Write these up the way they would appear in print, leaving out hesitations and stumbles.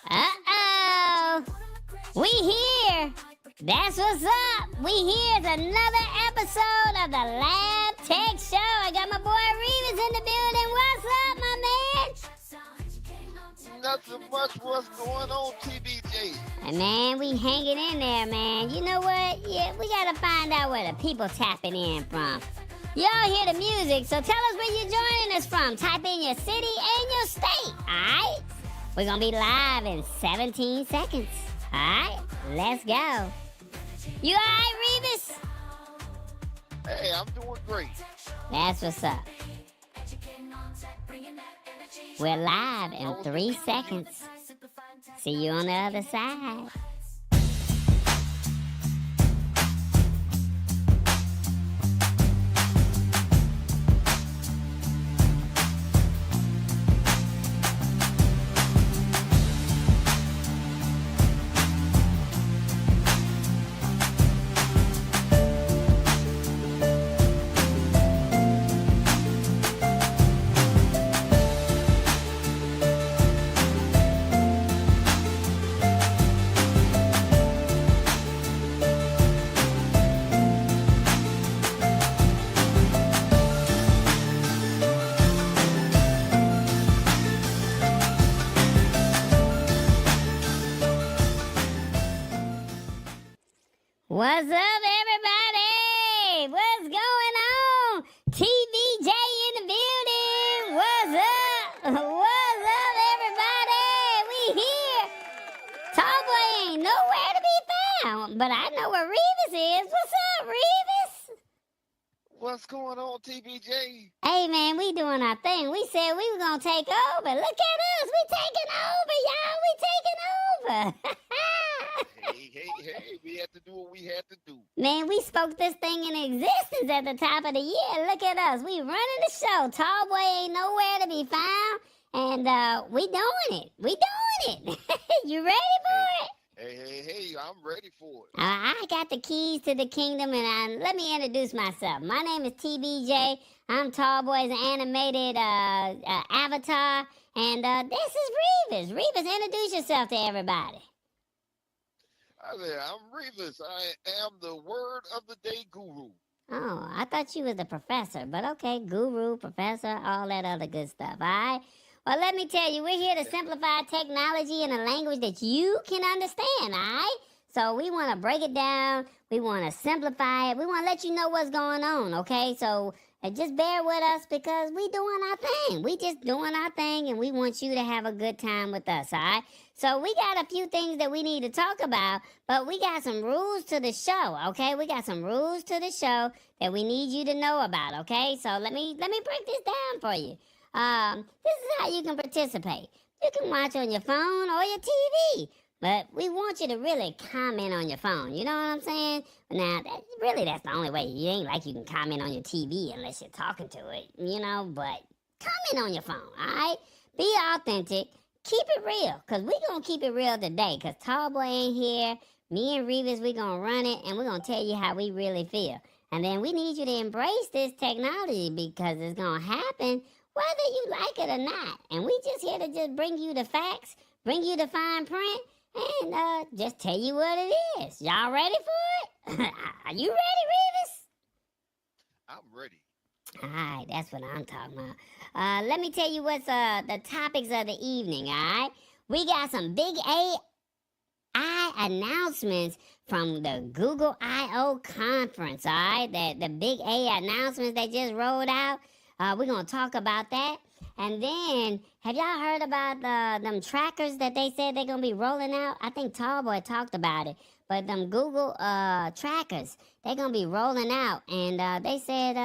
Uh-oh. We here. That's what's up. We here's another episode of the Lab Tech Show. I got my boy Revis in the building. What's up, my man? Nothing much. What's going on, TBJ? And man, we hanging in there, man. You know what? Yeah, we gotta find out where the people tapping in from. Y'all hear the music, so tell us where you're joining us from. Type in your city and your state, alright? We're gonna be live in 17 seconds. Alright, let's go. You alright, Revis? Hey, I'm doing great. That's what's up. We're live in 3 seconds. See you on the other side. What's up, everybody? What's going on? TBJ in the building. What's up? What's up, everybody? We here. Tallboy ain't nowhere to be found, but I know where Revis is. What's up, Revis? What's going on, TBJ? Hey, man, we doing our thing. We said we were going to take over. Look at us. We taking over, y'all. We taking over. Hey, we had to do what we had to do. Man, we spoke this thing in existence at the top of the year. Look at us. We running the show. Tallboy ain't nowhere to be found. And we doing it. We doing it. You ready for it? Hey, I'm ready for it. I got the keys to the kingdom, and let me introduce myself. My name is TBJ. I'm Tallboy's animated avatar. And this is Revis. Revis, introduce yourself to everybody. Hi there, I'm Revis. I am the word of the day guru. Oh, I thought you was the professor, but okay, guru, professor, all that other good stuff, all right? Well, let me tell you, we're here to simplify technology in a language that you can understand, all right? So we want to break it down, we want to simplify it, we want to let you know what's going on, okay? So just bear with us because we doing our thing. We just doing our thing, and we want you to have a good time with us, all right? So we got a few things that we need to talk about, but we got some rules to the show, okay? We got some rules to the show that we need you to know about, okay? So let me break this down for you. This is how you can participate. You can watch on your phone or your TV, but we want you to really comment on your phone. You know what I'm saying? Now, that's the only way. You ain't like you can comment on your TV unless you're talking to it, you know, but comment on your phone, all right? Be authentic. Keep it real, because we going to keep it real today, because Tallboy ain't here. Me and Revis, we going to run it, and we're going to tell you how we really feel. And then we need you to embrace this technology, because it's going to happen whether you like it or not. And we just here to just bring you the facts, bring you the fine print, and just tell you what it is. Y'all ready for it? Are you ready, Revis? I'm ready. All right, that's what I'm talking about. Let me tell you what's the topics of the evening, all right? We got some big AI announcements from the Google I.O. conference, all right? The big AI announcements that just rolled out. We're going to talk about that. And then, have y'all heard about them trackers that they said they're going to be rolling out? I think Tallboy talked about it. But them Google trackers, they're going to be rolling out. And they said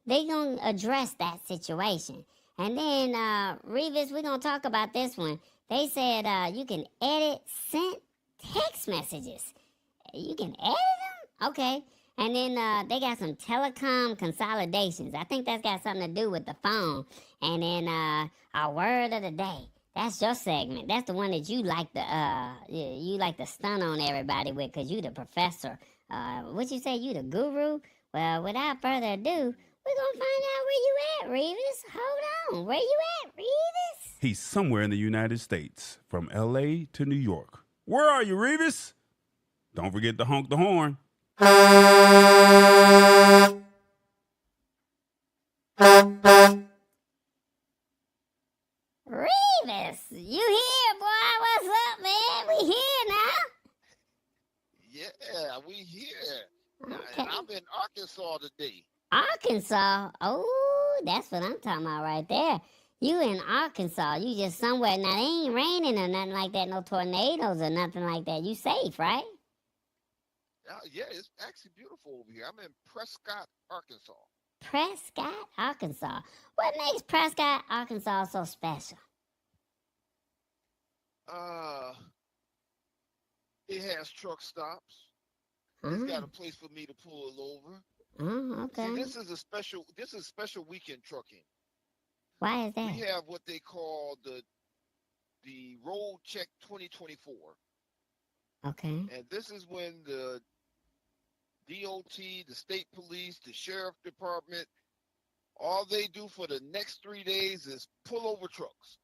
they're going to address that situation. And then, Revis, we're going to talk about this one. They said you can edit sent text messages. You can edit them? Okay. And then they got some telecom consolidations. I think that's got something to do with the phone. And then our word of the day. That's your segment. That's the one that you like to stun on everybody with, because you the professor. What you say, you the guru? Well, without further ado, we're going to find out where you at, Revis. Hold on. Where you at, Revis? He's somewhere in the United States, from L.A. to New York. Where are you, Revis? Don't forget to honk the horn. Revis, you here, boy? What's up, man? We here now. Yeah, we here. Okay. And I'm in Arkansas today. Arkansas? Oh, that's what I'm talking about right there. You in Arkansas. You just somewhere. Now, it ain't raining or nothing like that. No tornadoes or nothing like that. You safe, right? Yeah, it's actually beautiful over here. I'm in Prescott, Arkansas. Prescott, Arkansas. What makes Prescott, Arkansas so special? It has truck stops. It's got a place for me to pull over. Oh, okay. See, this is special weekend trucking. Why is that? We have what they call the Road Check 2024. Okay. And this is when the DOT, the state police, the sheriff department, all they do for the next 3 days is pull over trucks,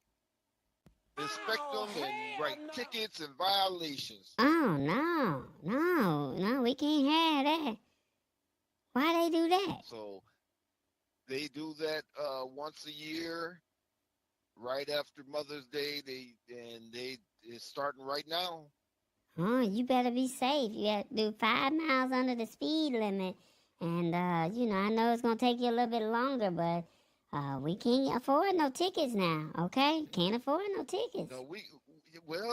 inspect them, and write tickets and violations. Oh, no, we can't have that. Why they do that? So they do that once a year, right after Mother's Day. It's starting right now. Oh, you better be safe. You have to do 5 miles under the speed limit. And, I know it's going to take you a little bit longer, but we can't afford no tickets now, okay? Can't afford no tickets. No,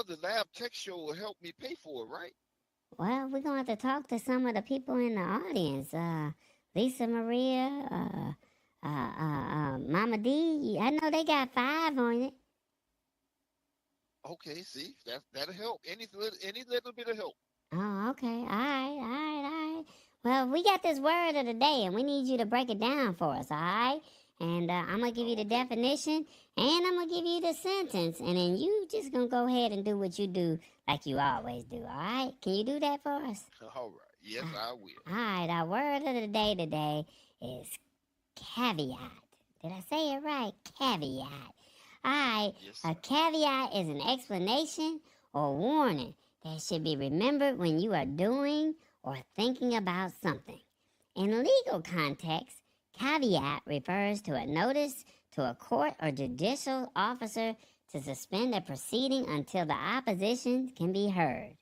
the lab tech show will help me pay for it, right? Well, we're going to have to talk to some of the people in the audience. Lisa Maria, Mama D. I know they got 5 on it. Okay, see, that'll help. Any little bit of help. Oh, okay. All right. Well, we got this word of the day, and we need you to break it down for us, all right? And I'm going to give you the definition, and I'm going to give you the sentence, and then you just going to go ahead and do what you do like you always do, all right? Can you do that for us? All right. Yes, I will. All right. Our word of the day today is caveat. Did I say it right? Caveat. All right, yes, a caveat is an explanation or warning that should be remembered when you are doing or thinking about something. In legal context, caveat refers to a notice to a court or judicial officer to suspend a proceeding until the opposition can be heard.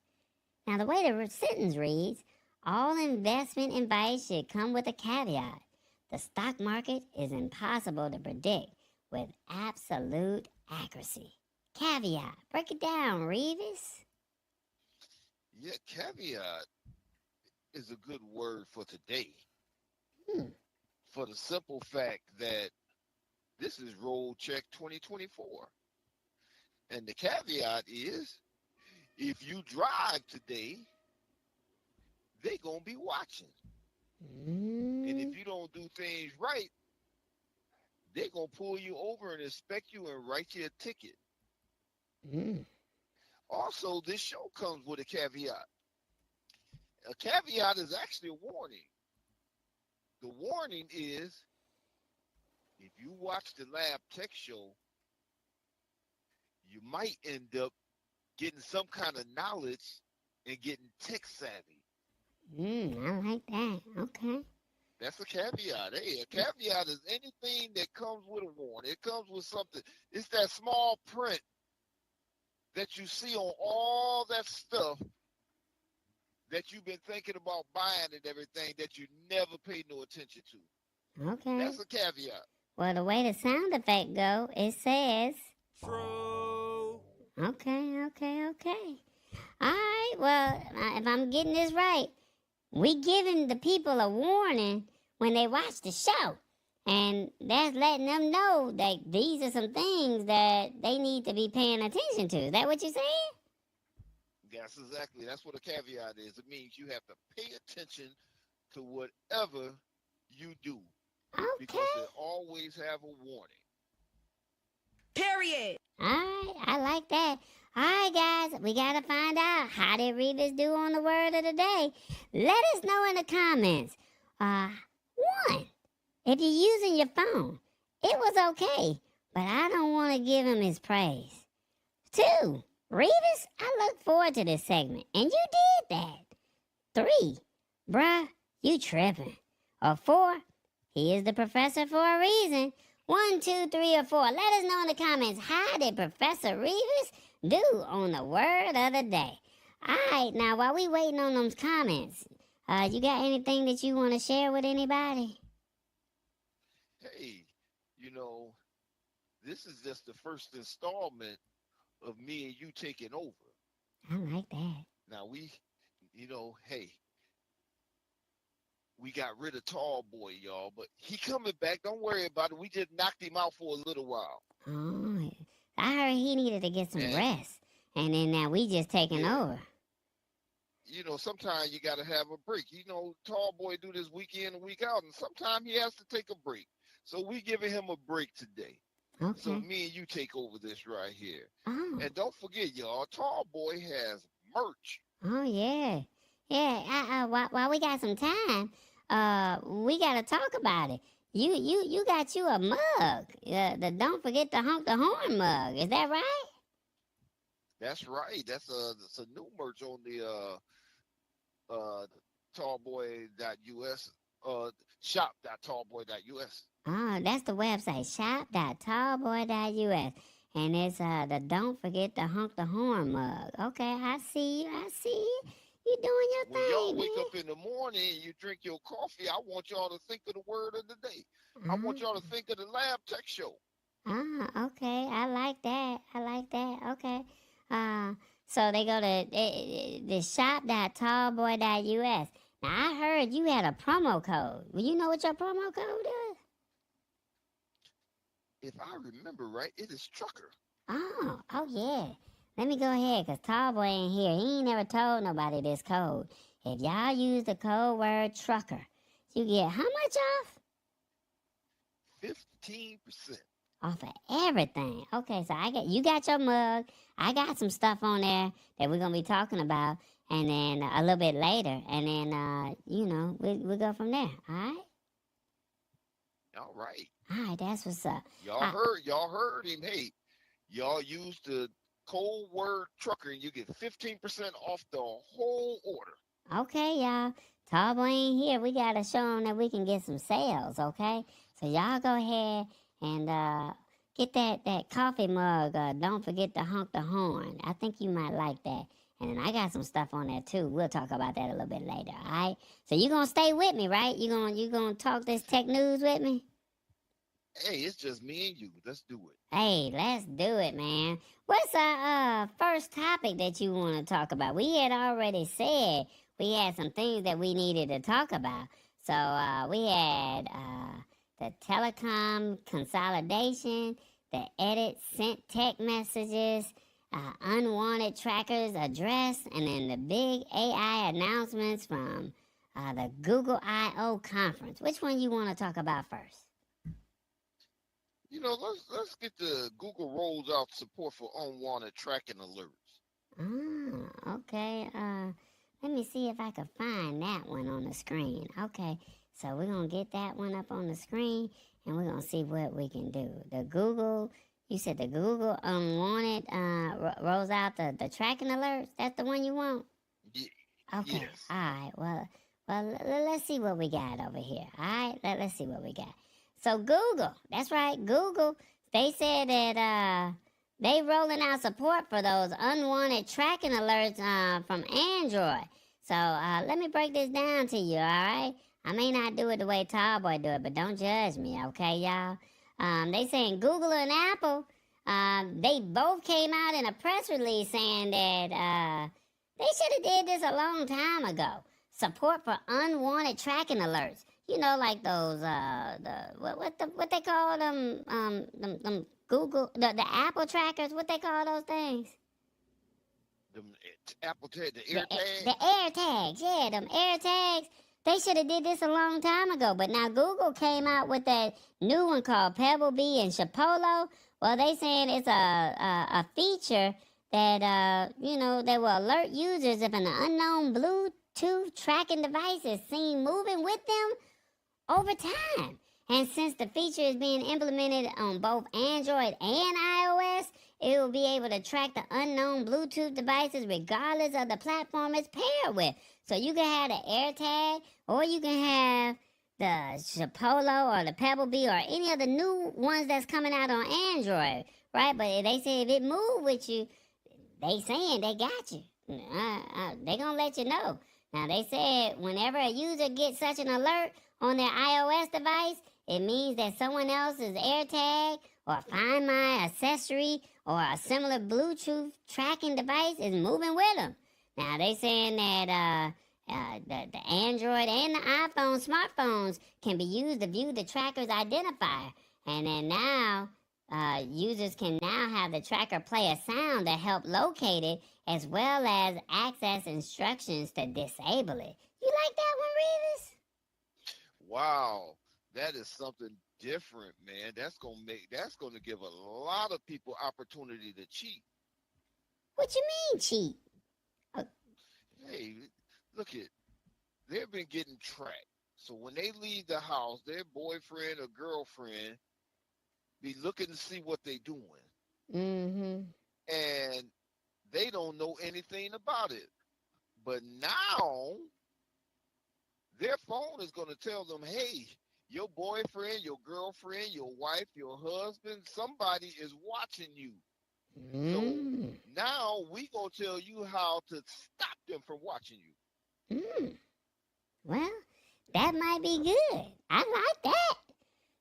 Now, the way the sentence reads, all investment advice should come with a caveat. The stock market is impossible to predict with absolute accuracy. Caveat. Break it down, Revis. Yeah, caveat is a good word for today. For the simple fact that this is Road Check 2024. And the caveat is, if you drive today, they're going to be watching. And if you don't do things right, they're going to pull you over and inspect you and write you a ticket. Also, this show comes with a caveat. A caveat is actually a warning. The warning is, if you watch the Lab Tech show, you might end up getting some kind of knowledge and getting tech savvy. I like that. Okay. That's a caveat. Hey, a caveat is anything that comes with a warning. It comes with something. It's that small print that you see on all that stuff that you've been thinking about buying and everything that you never paid no attention to. Okay. That's a caveat. Well, the way the sound effect go, it says... True. Okay. All right, well, if I'm getting this right, we giving the people a warning when they watch the show. And that's letting them know that these are some things that they need to be paying attention to. Is that what you're saying? Yes, exactly. That's what a caveat is. It means you have to pay attention to whatever you do. Okay. Because they always have a warning. Period. All right, I like that. All right, guys, we got to find out how did Revis do on the word of the day. Let us know in the comments. 1, if you're using your phone, it was okay. but I don't want to give him his praise. 2, Revis, I look forward to this segment, and you did that. 3, bruh, you tripping. Or 4, he is the professor for a reason. 1, 2, 3, or 4. Let us know in the comments, how did Professor Revis do on the word of the day? All right, now while we waiting on those comments, you got anything that you want to share with anybody? Hey, this is just the first installment of me and you taking over. I like that. Now hey, we got rid of Tall Boy, y'all, but he coming back. Don't worry about it. We just knocked him out for a little while. Oh, I heard he needed to get some rest, and then now we just taking over. Sometimes you got to have a break. Tall Boy do this week in and week out, and sometimes he has to take a break. So we giving him a break today. Okay. So me and you take over this right here. Oh. And don't forget, y'all, Tall Boy has merch. Oh, yeah. Yeah, while we got some time, we got to talk about it. You got you a mug. The Don't Forget to Honk the Horn mug. Is that right? That's right. That's a new merch on the tallboy.us, shop.tallboy.us. Oh, that's the website, shop.tallboy.us. And it's the Don't Forget to Honk the Horn mug. Okay, I see you. You doing your thing, When y'all wake man. up in the morning and you drink your coffee, I want y'all to think of the word of the day. I want y'all to think of the Lab Tech Show. Okay. I like that. Okay. So they go to the shop.tallboy.us. Now, I heard you had a promo code. Well, you know what your promo code is? If I remember right, it is Trucker. Oh, yeah. Let me go ahead, because Tallboy ain't here. He ain't never told nobody this code. If y'all use the code word Trucker, you get how much off? 15%. Off of everything. Okay, so you got your mug. I got some stuff on there that we're going to be talking about. And then a little bit later. And then, we'll go from there. All right? All right. All right, that's what's up. Y'all heard him. Hey, y'all use the code word Trucker and you get 15% off the whole order. Okay, y'all. Tallboy ain't here. We got to show him that we can get some sales, okay? So y'all go ahead and get that coffee mug. Don't forget to honk the horn. I think you might like that. And then I got some stuff on there too. We'll talk about that a little bit later, all right? So you gonna stay with me, right? You gonna talk this tech news with me? Hey, it's just me and you. Let's do it. Hey, let's do it, man. What's our first topic that you want to talk about? We had already said we had some things that we needed to talk about. So we had the telecom consolidation, the edit sent text messages, unwanted trackers address, and then the big AI announcements from the Google I/O conference. Which one you want to talk about first? Let's get the Google rolls out support for unwanted tracking alerts. Oh, okay. Let me see if I can find that one on the screen. Okay, so we're gonna get that one up on the screen, and we're gonna see what we can do. You said the Google unwanted rolls out the tracking alerts. That's the one you want? Yeah. Okay. Yes. All right. Well, let's see what we got over here. All right. Let's see what we got. So Google, that's right, Google, they said that they rolling out support for those unwanted tracking alerts from Android. So let me break this down to you, all right? I may not do it the way Tallboy do it, but don't judge me, okay, y'all? They saying Google and Apple, they both came out in a press release saying that they should have did this a long time ago. Support for unwanted tracking alerts. You know, like those what they call them Google the Apple trackers. What they call those things? The Apple tag, the air tags. The air tags, yeah, them air tags. They should have did this a long time ago, but now Google came out with that new one called Pebble Bee and Chipolo. Well, they saying it's a feature that that will alert users if an unknown Bluetooth tracking device is seen moving with them over time. And since the feature is being implemented on both Android and iOS, it will be able to track the unknown Bluetooth devices regardless of the platform it's paired with. So you can have the AirTag, or you can have the Chipolo or the Pebble Bee or any of the new ones that's coming out on Android, right? But they say if it move with you, they saying they got you. They gonna let you know. Now they said whenever a user gets such an alert on their iOS device, it means that someone else's AirTag or Find My accessory or a similar Bluetooth tracking device is moving with them. Now they saying that the Android and the iPhone smartphones can be used to view the tracker's identifier, and then now users can now have the tracker play a sound to help locate it, as well as access instructions to disable it. You like that one, Revis? Wow, that is something different, man. That's gonna give a lot of people opportunity to cheat. What you mean cheat? Hey, look at they've been getting tracked. So when they leave the house, their boyfriend or girlfriend be looking to see what they doing. Mm-hmm. And they don't know anything about it. But now their phone is going to tell them, hey, your boyfriend, your girlfriend, your wife, your husband, somebody is watching you. So now we going to tell you how to stop them from watching you. Well, that might be good. I like that.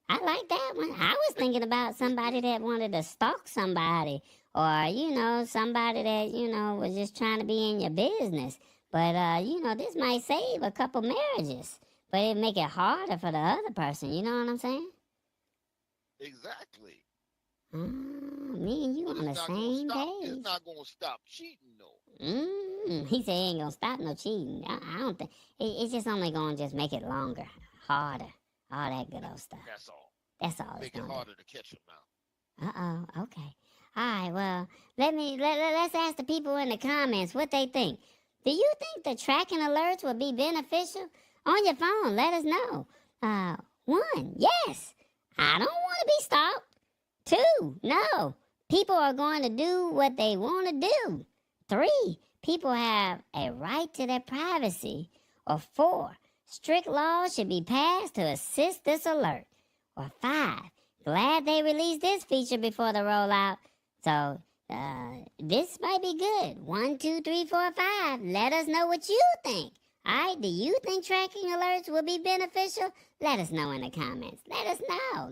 I like that one. I was thinking about somebody that wanted to stalk somebody, or, somebody that, was just trying to be in your business. But, this might save a couple marriages, but it make it harder for the other person. You know what I'm saying? Exactly. Me and you on the same page. It's not going to stop cheating, though. He said he ain't going to stop no cheating. I don't think. It's just only going to just make it longer, harder, all that good old stuff. That's all. That's all. Make it harder to catch them now. Uh-oh, okay. All right, well, let's ask the people in the comments what they think. Do you think the tracking alerts will be beneficial? On your phone, let us know. 1, yes, I don't want to be stalked. 2, no, people are going to do what they want to do. 3, people have a right to their privacy. Or 4, strict laws should be passed to assist this alert. Or 5, glad they released this feature before the rollout. So, this might be good. 1, 2, 3, 4, 5. Let us know what you think. All right, do you think tracking alerts will be beneficial? Let us know in the comments. Let us know.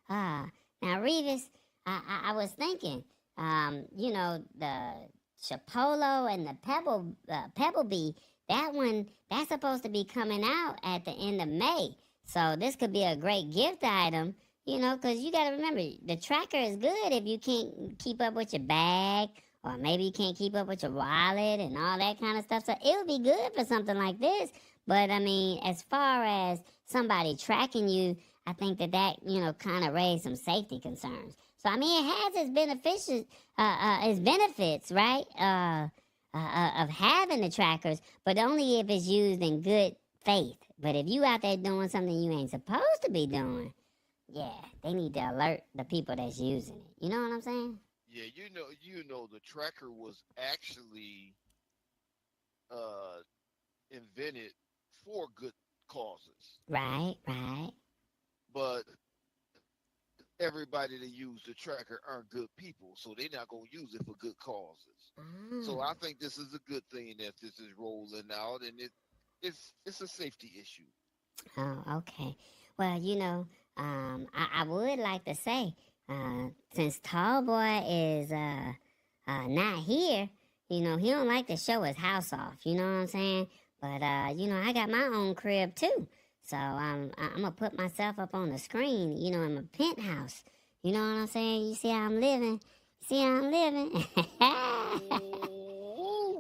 Now, Revis, I was thinking, the Chipolo and the Pebble Bee, that's supposed to be coming out at the end of May. So this could be a great gift item, because you got to remember, the tracker is good if you can't keep up with your bag, or maybe you can't keep up with your wallet and all that kind of stuff. So it would be good for something like this. But, I mean, as far as somebody tracking you, I think that kind of raised some safety concerns. So, I mean, it has its benefits, right, of having the trackers, but only if it's used in good faith. But if you out there doing something you ain't supposed to be doing, yeah, they need to alert the people that's using it. You know what I'm saying? Yeah, the tracker was actually invented for good causes. Right. But everybody that use the tracker aren't good people, so they're not going to use it for good causes. So I think this is a good thing that this is rolling out, and it's a safety issue. Oh, okay. Well, I would like to say, since Tallboy is not here, he don't like to show his house off. You know what I'm saying? But I got my own crib too. So I'm gonna put myself up on the screen, in my penthouse. You know what I'm saying? You see how I'm living?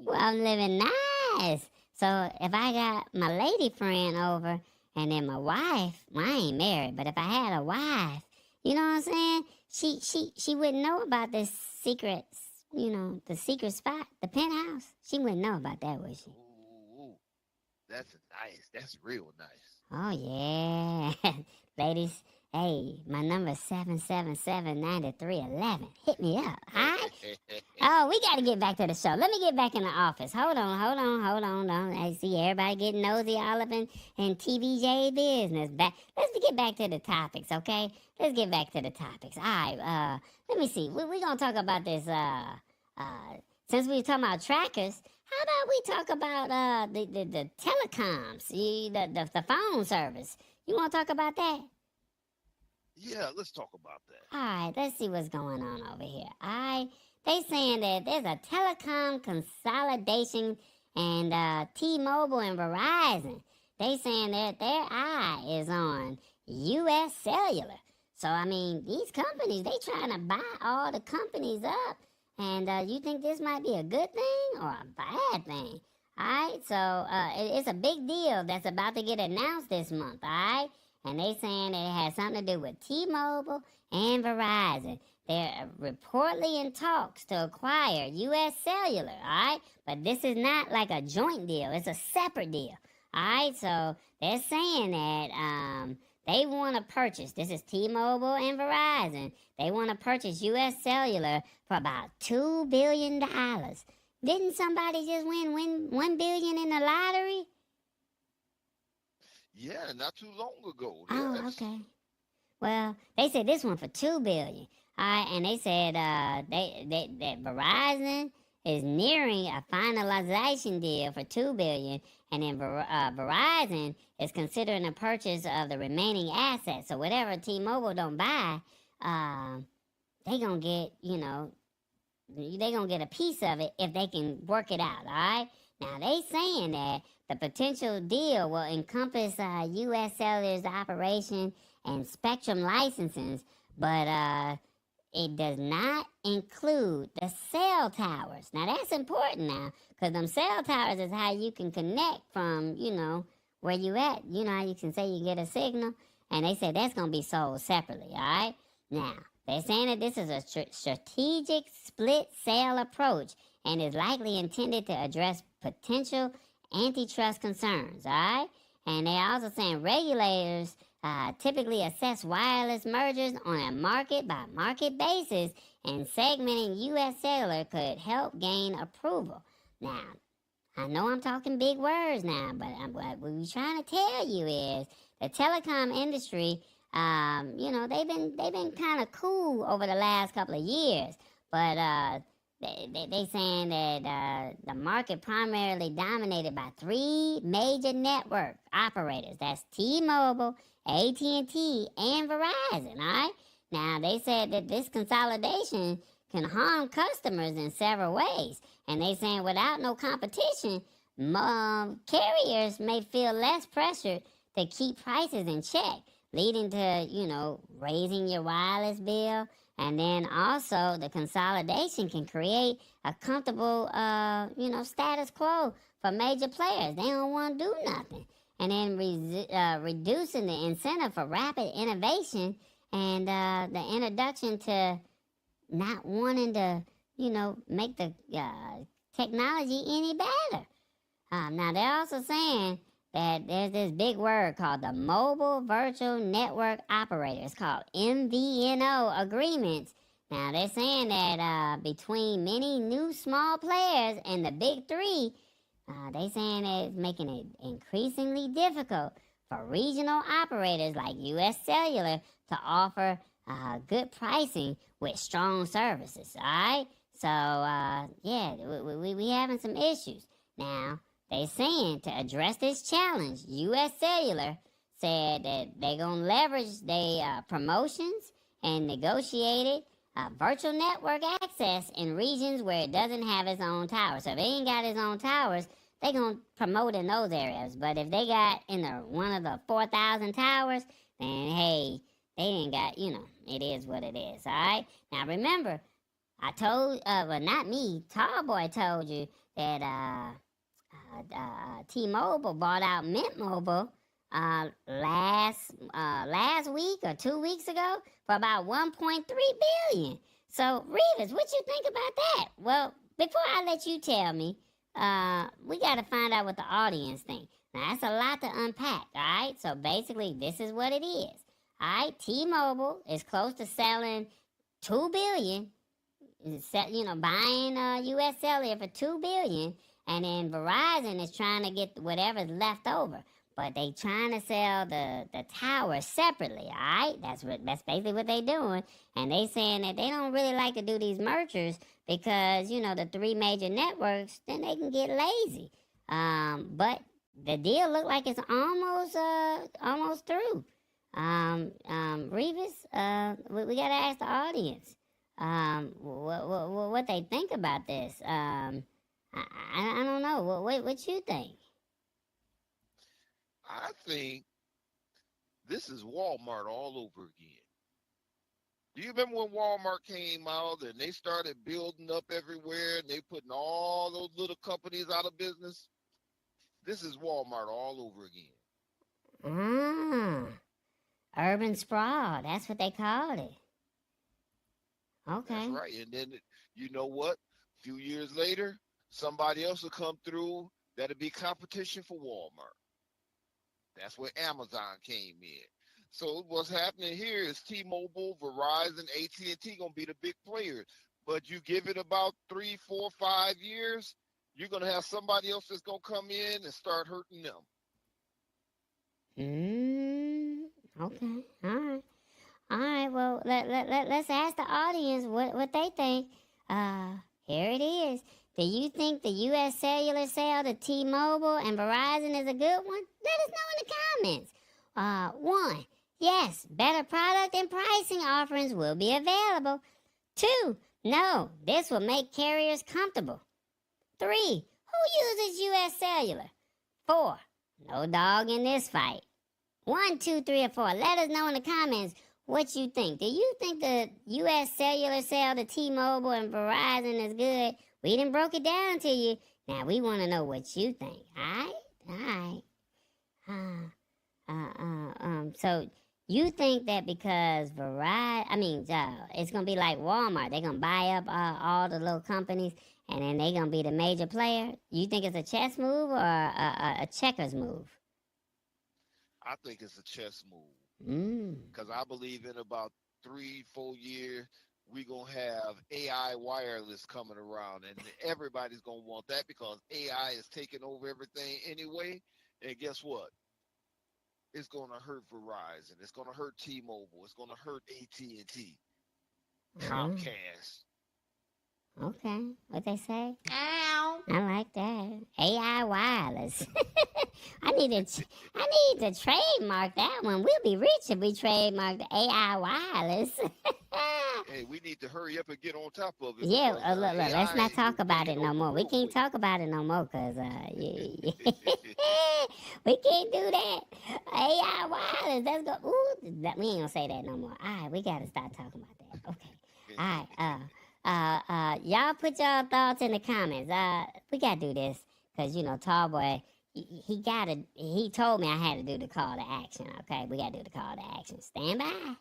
Well, I'm living nice. So if I got my lady friend over and then my wife, well, I ain't married, but if I had a wife, you know what I'm saying? She wouldn't know about this secret, the secret spot, the penthouse. She wouldn't know about that, would she? Ooh, that's nice. That's real nice. Oh, yeah. Ladies, hey, my number is 777-9311. Hit me up, all right? Oh, we got to get back to the show. Let me get back in the office. Hold on. I see everybody getting nosy all up in TBJ business. Let's get back to the topics, okay? Let's get back to the topics. All right, let me see. We're going to talk about this, since we were talking about trackers, how about we talk about the telecoms, the phone service? You want to talk about that? Yeah, let's talk about that. All right, let's see what's going on over here. They saying that there's a telecom consolidation and T-Mobile and Verizon. They saying that their eye is on U.S. Cellular. So, I mean, these companies, they trying to buy all the companies up. And you think this might be a good thing or a bad thing? All right, so it's a big deal that's about to get announced this month, all right? And they saying that it has something to do with T-Mobile and Verizon. They're reportedly in talks to acquire U.S. Cellular, all right? But this is not like a joint deal. It's a separate deal, all right? So they're saying that they want to purchase, this is T-Mobile and Verizon, they want to purchase U.S. Cellular for about $2 billion. Didn't somebody just win $1 billion in the lottery? Yeah, not too long ago. Oh, Yes. okay. Well, they said this one for $2 billion. All right, and they said that Verizon is nearing a finalization deal for $2 billion, and then Verizon is considering a purchase of the remaining assets. So whatever T-Mobile don't buy, they gonna get, they gonna get a piece of it if they can work it out. All right. Now they saying that the potential deal will encompass U.S. Cellular's operation and spectrum licenses, but it does not include the cell towers. Now that's important now, because them cell towers is how you can connect from, where you at. You know how you can say you get a signal? And they said that's going to be sold separately, all right? Now, they're saying that this is a strategic split sale approach and is likely intended to address potential antitrust concerns, all right? And they're also saying regulators typically assess wireless mergers on a market-by-market basis, and segmenting U.S. Cellular could help gain approval. Now, I know I'm talking big words now, but what we're trying to tell you is the telecom industry, they've been kind of cool over the last couple of years, but they saying that the market primarily dominated by three major network operators. That's T-Mobile, AT&T, and Verizon, all right? Now, they said that this consolidation can harm customers in several ways. And they saying without no competition, carriers may feel less pressured to keep prices in check, leading to, raising your wireless bill. And then also the consolidation can create a comfortable, status quo for major players. They don't want to do nothing. And then reducing the incentive for rapid innovation and the introduction to not wanting to, make the technology any better. Now, they're also saying that there's this big word called the Mobile Virtual Network Operator. It's called MVNO agreements. Now, they're saying that between many new small players and the big three, they saying that it's making it increasingly difficult for regional operators like U.S. Cellular to offer good pricing with strong services, all right? So, we having some issues. Now, they saying to address this challenge, U.S. Cellular said that they going to leverage their promotions and negotiated virtual network access in regions where it doesn't have its own towers. So if it ain't got its own towers, they going to promote in those areas. But if they got in one of the 4,000 towers, then hey, they ain't got, it is what it is, all right? Now remember, I told, not me, Tallboy told you that T-Mobile bought out Mint Mobile last week or 2 weeks ago for about $1.3 billion. So, Revis, what you think about that? Well, before I let you tell me, we got to find out what the audience think. Now, that's a lot to unpack, all right? So basically, this is what it is. All right, T-Mobile is close to selling $2 billion, buying U.S. Cellular for $2 billion, and then Verizon is trying to get whatever's left over. But they trying to sell the tower separately, all right? That's basically what they doing. And they saying that they don't really like to do these mergers because, the three major networks, then they can get lazy. But the deal look like it's almost through. Revis, we gotta ask the audience, what they think about this. I don't know. What you think? I think this is Walmart all over again. Do you remember when Walmart came out and they started building up everywhere and they putting all those little companies out of business? This is Walmart all over again. Urban sprawl. That's what they called it. Okay. That's right. And then, you know what? A few years later, somebody else will come through that'll be competition for Walmart. That's where Amazon came in. So what's happening here is T-Mobile, Verizon, AT&T going to be the big players. But you give it about 3, 4, 5 years, you're going to have somebody else that's going to come in and start hurting them. Okay. All right. Well, let's ask the audience what they think. Here it is. Do you think the U.S. Cellular sale to T-Mobile and Verizon is a good one? Let us know in the comments. 1, yes, better product and pricing offerings will be available. 2, no, this will make carriers comfortable. 3, who uses U.S. Cellular? 4, no dog in this fight. 1, 2, 3, or 4. Let us know in the comments what you think. Do you think the U.S. Cellular sale to T-Mobile and Verizon is good? We done broke it down to you. Now we want to know what you think. All right. So you think that because it's gonna be like Walmart. They're gonna buy up all the little companies, and then they're gonna be the major player. You think it's a chess move or a checkers move? I think it's a chess move. Because I believe in about 3, 4 years, we're going to have AI wireless coming around. And everybody's going to want that because AI is taking over everything anyway. And guess what? It's going to hurt Verizon. It's going to hurt T-Mobile. It's going to hurt AT&T, Comcast. Okay, what they say? Ow! I like that. AI wireless. I need to trademark that one. We'll be rich if we trademark the AI wireless. Hey, we need to hurry up and get on top of it. Yeah, look, let's not talk about it no more. We can't talk about it no more because we can't do that. AI wireless, let's go. Ooh, we ain't gonna say that no more. All right, we gotta start talking about that. Okay. All right. Y'all put y'all thoughts in the comments. We gotta do this because Tall Boy, he told me I had to do the call to action. Okay, we gotta do the call to action. Stand by.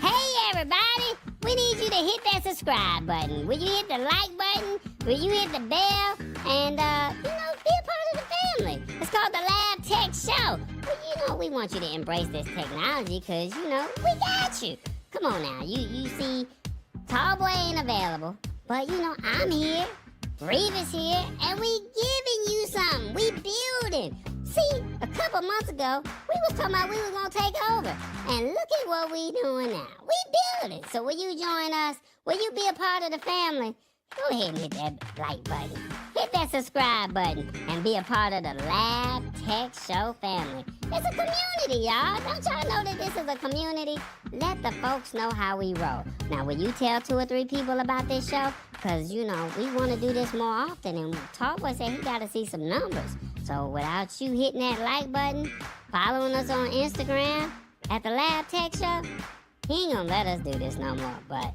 Hey everybody, we need you to hit that subscribe button. Will you hit the like button? Will you hit the bell? And be a part of the family. It's called the Lab Tech Show. Well, we want you to embrace this technology because, we got you. Come on now. You see, Tall Boy ain't available. But, I'm here. Revis here. And we giving you something. We building. See, a couple months ago, we was talking about we was going to take over. And look at what we doing now. We building. So will you join us? Will you be a part of the family? Go ahead and hit that like button. Hit that subscribe button and be a part of the Lab Tech Show family. It's a community, y'all. Don't y'all know that this is a community? Let the folks know how we roll. Now, will you tell 2 or 3 people about this show? Because, we want to do this more often. And Tallboy said he got to see some numbers. So without you hitting that like button, following us on Instagram at the Lab Tech Show, he ain't going to let us do this no more. But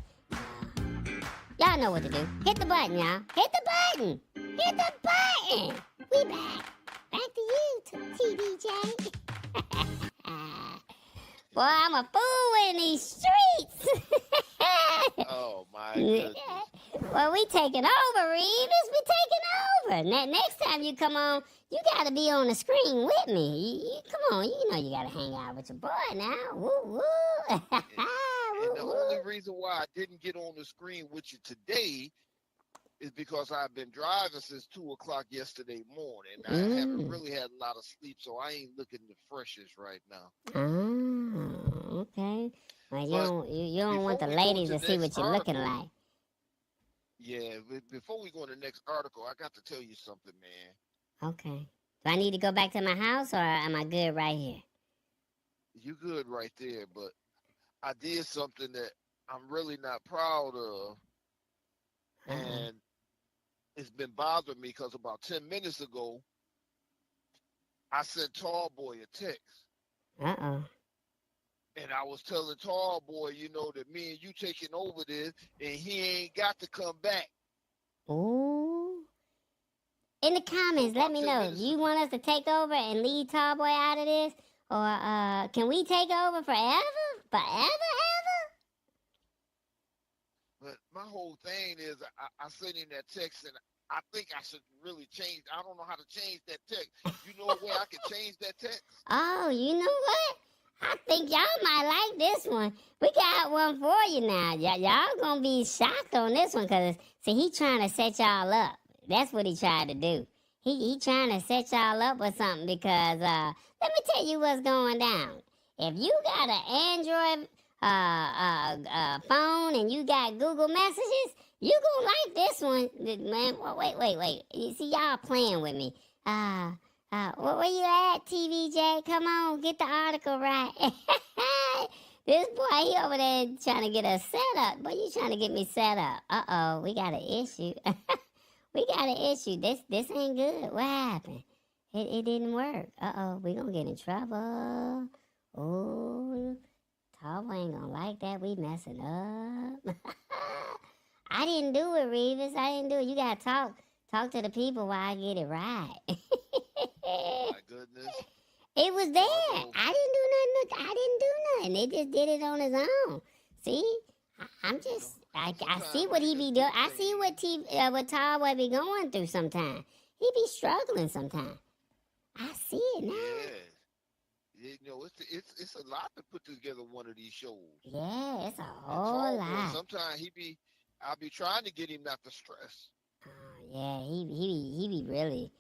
y'all know what to do. Hit the button, y'all. Hit the button. Hit the button. We back. Back to you, TBJ. Boy, I'm a fool in these streets. Oh, my goodness. Well, we taking over, Revis. We taking Next time you come on, you got to be on the screen with me. Come on, you know you got to hang out with your boy now. Woo, woo. And the only reason why I didn't get on the screen with you today is because I've been driving since 2 o'clock yesterday morning. I haven't really had a lot of sleep, so I ain't looking the freshest right now. Oh, okay. Well, you don't want the ladies to see what you're looking like. Yeah, before we go to the next article, I got to tell you something, man. Okay. Do I need to go back to my house, or am I good right here? You good right there, but I did something that I'm really not proud of. And it's been bothering me because about 10 minutes ago, I sent Tall Boy a text. And I was telling Tall Boy, you know, that me and you taking over this, and he ain't got to come back. Ooh. In the comments, let me know. Do you want us to take over and leave Tall Boy out of this? Or can we take over forever? Forever? But my whole thing is I sent him that text, and I think I should really change. I don't know how to change that text. You know a way I can change that text? Oh, you know what? I think y'all might like this one. We got one for you now. Y'all gonna be shocked on this one because, see, he trying to set y'all up. That's what he tried to do. He trying to set y'all up with something because, let me tell you what's going down. If you got an Android phone and you got Google Messages, you gonna like this one. Man, wait. You see, y'all playing with me. Where you at, TBJ? Come on, get the article right. This boy, he over there trying to get us set up. Boy, you trying to get me set up. Uh-oh, we got an issue. We got an issue. This ain't good. What happened? It didn't work. Uh-oh, we gonna get in trouble. Oh, Tall ain't gonna like that. We messing up. I didn't do it, Revis. I didn't do it. You gotta talk to the people while I get it right. Oh my goodness. It was there. I didn't do nothing. It just did it on its own. See? I see what he be doing. I see what Tall Boy be going through sometimes. He be struggling sometimes. I see it now. Yeah. You know, it's a lot to put together one of these shows. Yeah, it's a whole lot. Sometimes I'll be trying to get him not to stress. Oh yeah, he be really.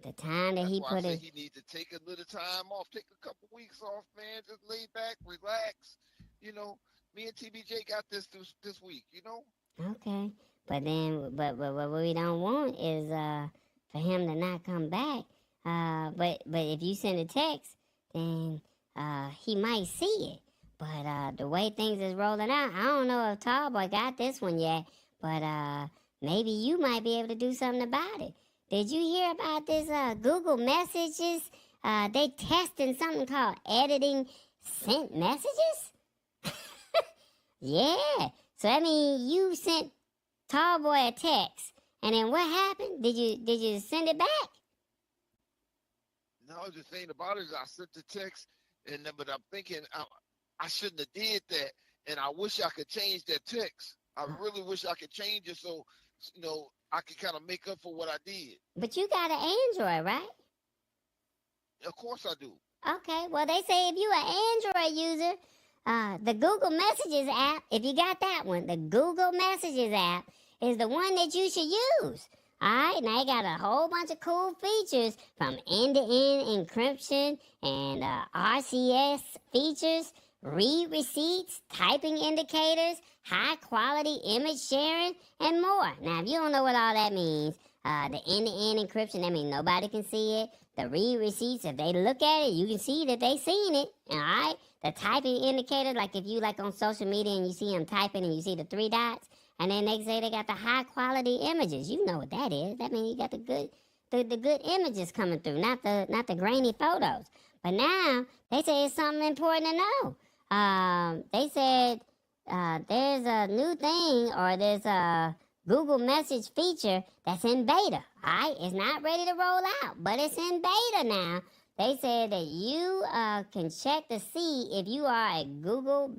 The time that he put in. He needs to take a little time off, take a couple weeks off, man. Just lay back, relax. You know, me and TBJ got this week. You know. Okay, but what we don't want is for him to not come back. But if you send a text, then he might see it. But the way things is rolling out, I don't know if Tall Boy got this one yet. But maybe you might be able to do something about it. Did you hear about this Google Messages? They testing something called editing sent messages? Yeah. So I mean, you sent Tall Boy a text, and then what happened? Did you send it back? No, the thing about it is I sent the text, but I'm thinking I shouldn't have did that, and I wish I could change that text. I really wish I could change it so, you know, I could kind of make up for what I did. But you got an Android, right? Of course I do. Okay, well, they say if you an Android user, the Google Messages app, if you got that one, the Google Messages app is the one that you should use. All right, now they got a whole bunch of cool features from end-to-end encryption and RCS features, read receipts, typing indicators, high-quality image sharing, and more. Now, if you don't know what all that means, the end-to-end encryption, that means nobody can see it. The read receipts, if they look at it, you can see that they seen it, all right? The typing indicator, like if you like on social media and you see them typing and you see the 3 dots, and then they say they got the high-quality images. You know what that is. That means you got the good images coming through, not the grainy photos. But now, they say it's something important to know. They said there's a new thing, or there's a Google Message feature that's in beta. All right, it's not ready to roll out, but it's in beta now. They said that you can check to see if you are a Google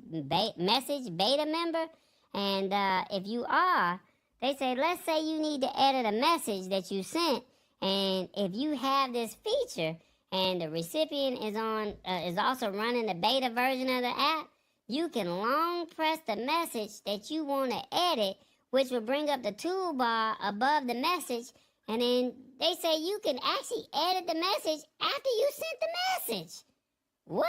Message beta member, and if you are, They say, let's say you need to edit a message that you sent, and if you have this feature and the recipient is also running the beta version of the app, you can long press the message that you want to edit, which will bring up the toolbar above the message, and then they say you can actually edit the message after you sent the message. What?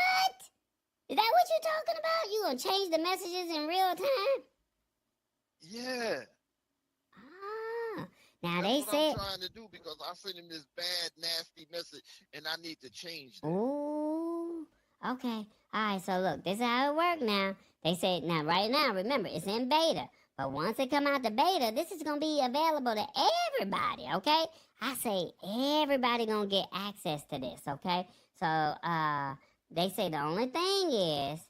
Is that what you're talking about? You gonna change the messages in real time? Yeah. Now That's they what said. I'm trying to do because I sent him this bad, nasty message, and I need to change that. Ooh. Okay. All right. So look, this is how it works now. They say now, right now, remember it's in beta, but once it come out the beta, this is gonna be available to everybody. Okay. I say everybody gonna get access to this. Okay. So they say the only thing is,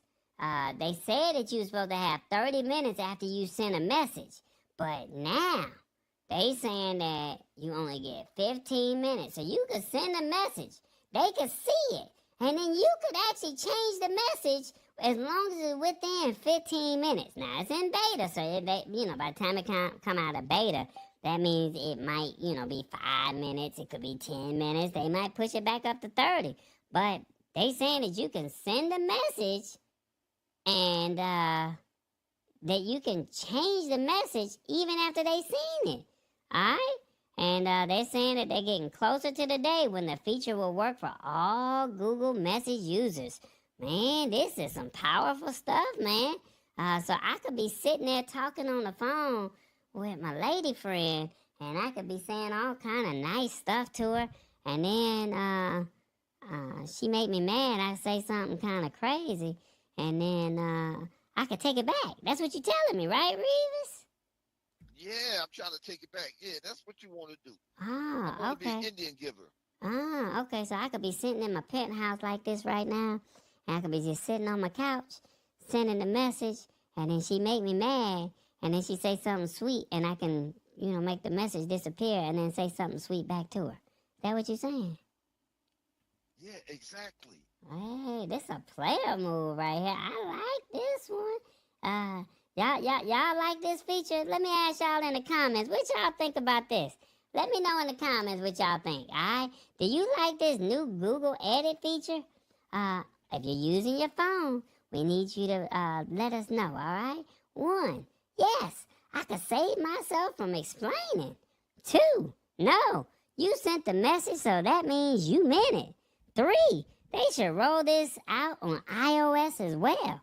they said that you were supposed to have 30 minutes after you sent a message, but now they saying that you only get 15 minutes. So you could send a message, they could see it, and then you could actually change the message as long as it's within 15 minutes. Now it's in beta, so by the time it come out of beta, that means it might, be 5 minutes. It could be 10 minutes. They might push it back up to 30. But they saying that you can send a message and that you can change the message even after they seen it. All right? And they're saying that they're getting closer to the day when the feature will work for all Google Message users. Man, this is some powerful stuff, man. So I could be sitting there talking on the phone with my lady friend, and I could be saying all kind of nice stuff to her, and then she make me mad. I say something kind of crazy, and then I could take it back. That's what you're telling me, right, Revis? Yeah, I'm trying to take it back. Yeah, that's what you want to do. Ah, okay. Be an Indian giver. Ah, okay. So I could be sitting in my penthouse like this right now, and I could be just sitting on my couch, sending a message, and then she make me mad, and then she say something sweet, and I can, make the message disappear, and then say something sweet back to her. Is that what you're saying? Yeah, exactly. Hey, this a player move right here. I like this one. Y'all like this feature? Let me ask y'all in the comments, what y'all think about this? Let me know in the comments what y'all think, alright? Do you like this new Google Edit feature? If you're using your phone, we need you to let us know, alright? 1, yes, I could save myself from explaining. 2, no, you sent the message, so that means you meant it. 3, they should roll this out on iOS as well.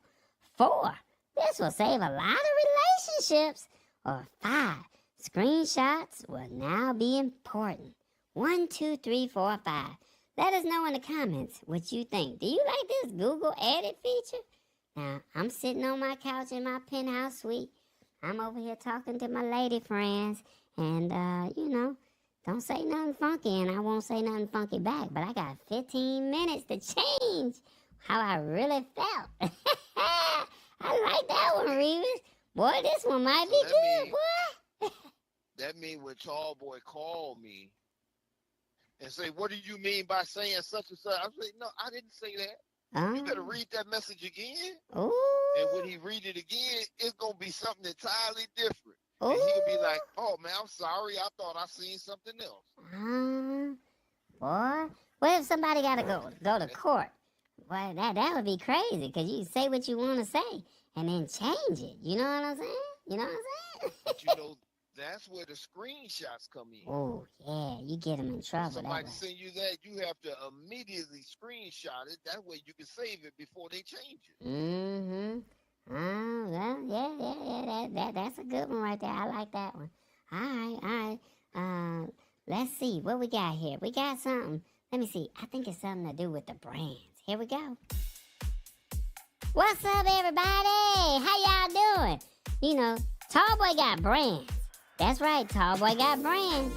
4, this will save a lot of relationships. Or 5, screenshots will now be important. 1, 2, 3, 4, 5. Let us know in the comments what you think. Do you like this Google Edit feature? Now, I'm sitting on my couch in my penthouse suite. I'm over here talking to my lady friends. And, don't say nothing funky, and I won't say nothing funky back. But I got 15 minutes to change how I really felt. I like that one, Revis. Boy, this one might be good, boy. That means when Tall Boy called me and say, what do you mean by saying such and such? I say, no, I didn't say that. You better read that message again. Ooh. And when he read it again, it's going to be something entirely different. Ooh. And he could be like, oh, man, I'm sorry. I thought I seen something else. Boy, what if somebody got to go to court? Boy, that would be crazy, because you say what you want to say and then change it. You know what I'm saying? But that's where the screenshots come in. Oh, yeah, you get them in trouble. Somebody send you that, you have to immediately screenshot it. That way you can save it before they change it. Mm-hmm. Oh, well, yeah. That's a good one right there. I like that one. All right. Let's see what we got here. We got something. Let me see. I think it's something to do with the brands. Here we go. What's up, everybody? How y'all doing? Tallboy got brands. That's right, Tallboy got brands.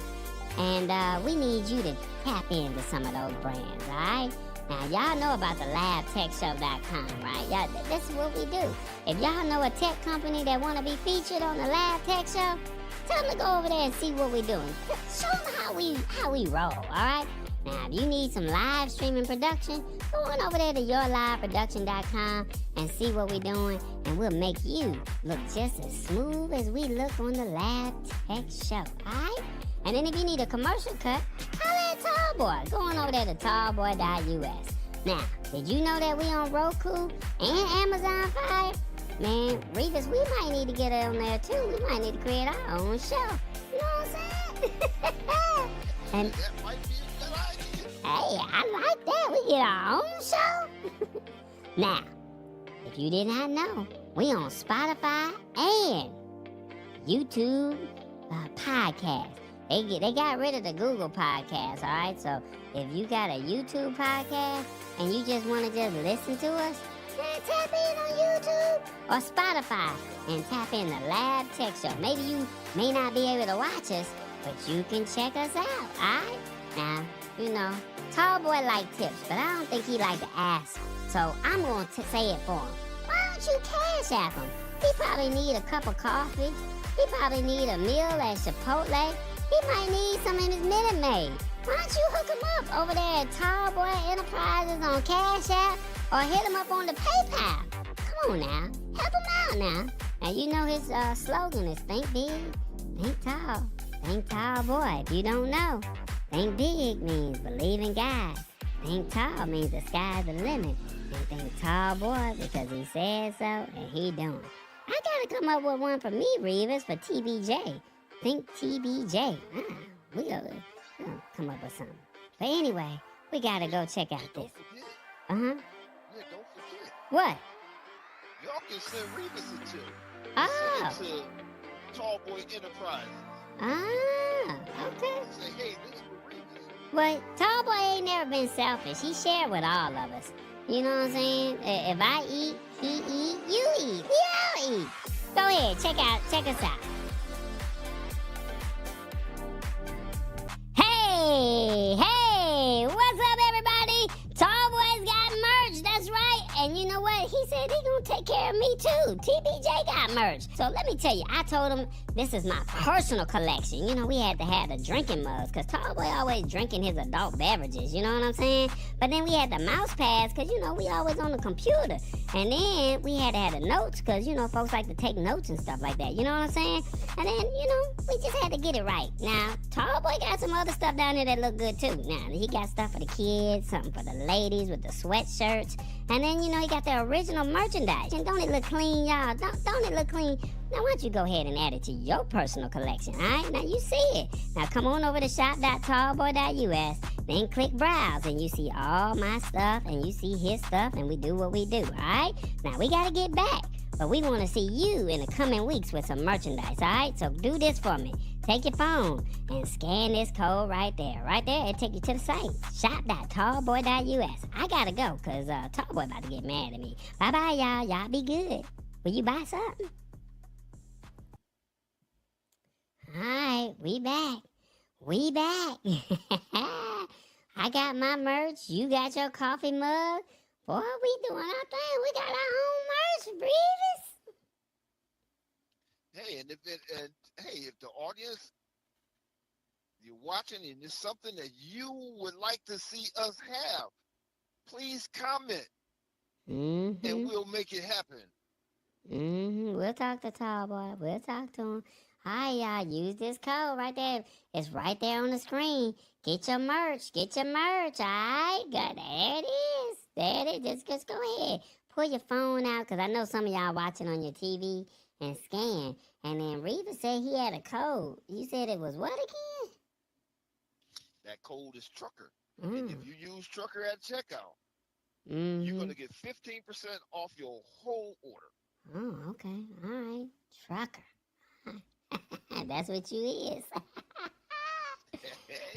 And we need you to tap into some of those brands, all right? Now, y'all know about the LiveTechShow.com, right? This is what we do. If y'all know a tech company that want to be featured on the Live Tech Show, tell them to go over there and see what we're doing. Show them how we roll, all right? Now, if you need some live streaming production, go on over there to yourliveproduction.com and see what we're doing, and we'll make you look just as smooth as we look on the Lab Tech Show, alright? And then if you need a commercial cut, holla at Tallboy. Go on over there to tallboy.us. Now, did you know that we on Roku and Amazon Fire? Man, Revis, we might need to get on there too. We might need to create our own show. You know what I'm saying? And That might be a good idea. hey, I like that. We get our own show. Now, if you did not know, we on Spotify and YouTube podcast. They got rid of the Google podcast, all right? So if you got a YouTube podcast and you just want to just listen to us, then tap in on YouTube or Spotify and tap in the Lab Tech Show. Maybe you may not be able to watch us, but you can check us out, all right? Now, you know, Tallboy like tips, but I don't think he like to ask. So I'm going to say it for him. Why don't you cash app him? He probably need a cup of coffee. He probably need a meal at Chipotle. He might need some in his Minute Maid. Why don't you hook him up over there at Tallboy Enterprises on Cash App or hit him up on the PayPal? Come on now. Help him out now. Now, you know his slogan is think big, think tall. Think tall, boy. If you don't know, think big means believe in God. Think tall means the sky's the limit. And think tall, boy, because he said so and he doing. I gotta come up with one for me, Revis, for TBJ. Think TBJ. We gotta come up with something. But anyway, we gotta go check out this. Forget. Uh-huh. Yeah, don't forget. What? Y'all can send Revis a tip. Oh. Send it to Tallboy Enterprises. Ah, okay. Say, hey, this is for Revis. Well, Tallboy ain't never been selfish. He shared with all of us. You know what I'm saying? If I eat, he eat, you eat. We all eat. Go ahead, check us out. Hey, what's up, everybody? Tallboy's got merch, that's right. And you know what? He said he gonna take care of me too. TBJ got merch. So let me tell you, I told him this is my personal collection. You know, we had to have the drinking mugs because Tallboy always drinking his adult beverages, you know what I'm saying? But then we had the mouse pads because, you know, we always on the computer. And then we had to have the notes because, you know, folks like to take notes and stuff like that, you know what I'm saying? And then, you know, we just had to get it right. Now, Tallboy got some other stuff down there that look good too. Now, he got stuff for the kids, something for the ladies with the sweatshirts. And then, you know, he got the original merchandise. And don't it look clean, y'all? Don't it look clean? Now, why don't you go ahead and add it to your personal collection, all right? Now, you see it. Now, come on over to shop.tallboy.us, then click Browse, and you see all my stuff, and you see his stuff, and we do what we do, all right? Now, we got to get back, but we want to see you in the coming weeks with some merchandise, all right? So do this for me. Take your phone and scan this code right there. Right there, it'll take you to the site, shop.tallboy.us. I got to go, because Tallboy about to get mad at me. Bye-bye, y'all. Y'all be good. Will you buy something? All right, we back. I got my merch. You got your coffee mug. Boy, we doing our thing. We got our own merch, Revis. Hey, and if the audience, you're watching and it's something that you would like to see us have, please comment, and we'll make it happen. We'll talk to Tallboy. We'll talk to him. Hi, y'all. Use this code right there. It's right there on the screen. Get your merch. All right? There it is. Just go ahead. Pull your phone out, because I know some of y'all watching on your TV, and scan. And then Reva said he had a code. You said it was what again? That code is Trucker. And if you use Trucker at checkout, you're going to get 15% off your whole order. Oh, okay. All right. Trucker. That's what you is.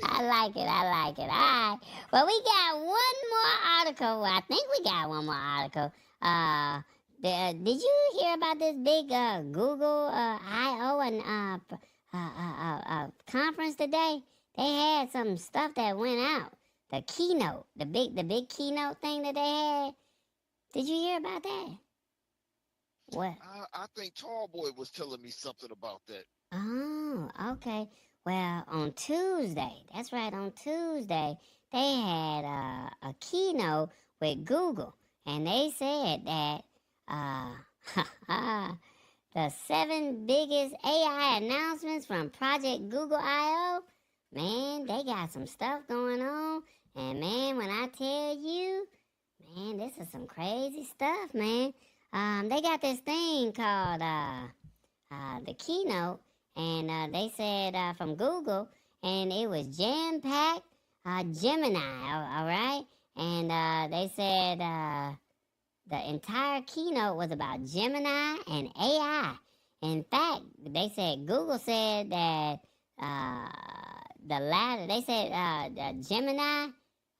I like it. All right. Well, we got one more article. I think we got one more article. Did you hear about this big Google I/O and conference today? They had some stuff that went out. The keynote, the big keynote thing that they had. Did you hear about that? What? I think Tallboy was telling me something about that. Oh, okay. Well, on Tuesday, that's right, on Tuesday, they had a keynote with Google, and they said that the 7 biggest AI announcements from Project Google I/O, man, they got some stuff going on. And man, when I tell you, man, this is some crazy stuff, man. They got this thing called the keynote, and they said from Google, and it was jam-packed Gemini, all right? And they said the entire keynote was about Gemini and AI. In fact, they said Google said that the latter, they said Gemini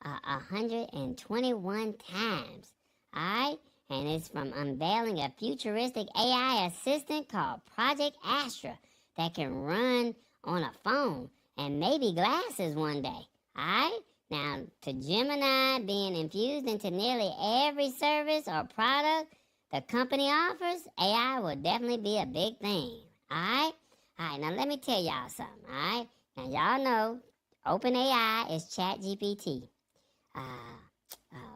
121 times, all right? And it's from unveiling a futuristic AI assistant called Project Astra that can run on a phone and maybe glasses one day, all right? Now, to Gemini being infused into nearly every service or product the company offers, AI will definitely be a big thing, all right? All right, now let me tell y'all something, all right? Now, y'all know OpenAI is ChatGPT.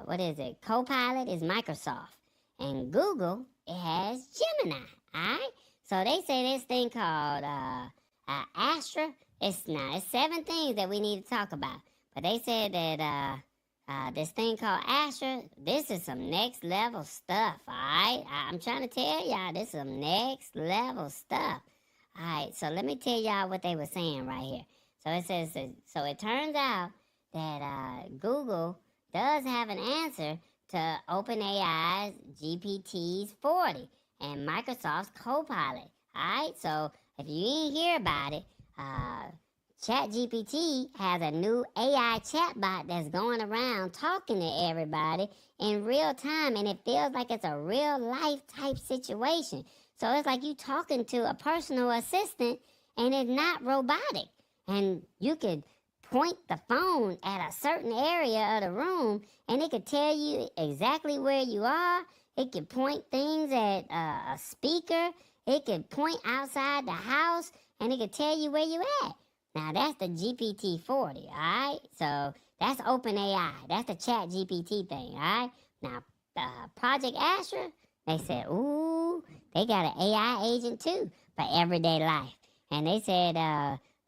What is it? Copilot is Microsoft. And Google, it has Gemini, all right? So they say this thing called Astra. It's 7 things that we need to talk about. But they said that this thing called Astra, this is some next level stuff, all right? I'm trying to tell y'all, this is some next level stuff. All right, so let me tell y'all what they were saying right here. So it says, so it turns out that Google does have an answer to OpenAI's GPT's 40 and Microsoft's Copilot. All right, so if you didn't hear about it, ChatGPT has a new AI chatbot that's going around talking to everybody in real time, and it feels like it's a real life type situation. So it's like you talking to a personal assistant, and it's not robotic. And you could point the phone at a certain area of the room, and it could tell you exactly where you are. It could point things at a speaker. It could point outside the house, and it could tell you where you at. Now, that's the GPT-40, all right? So that's OpenAI. That's the Chat GPT thing, all right? Now, Project Astra, they said, ooh, they got an AI agent, too, for everyday life. And they said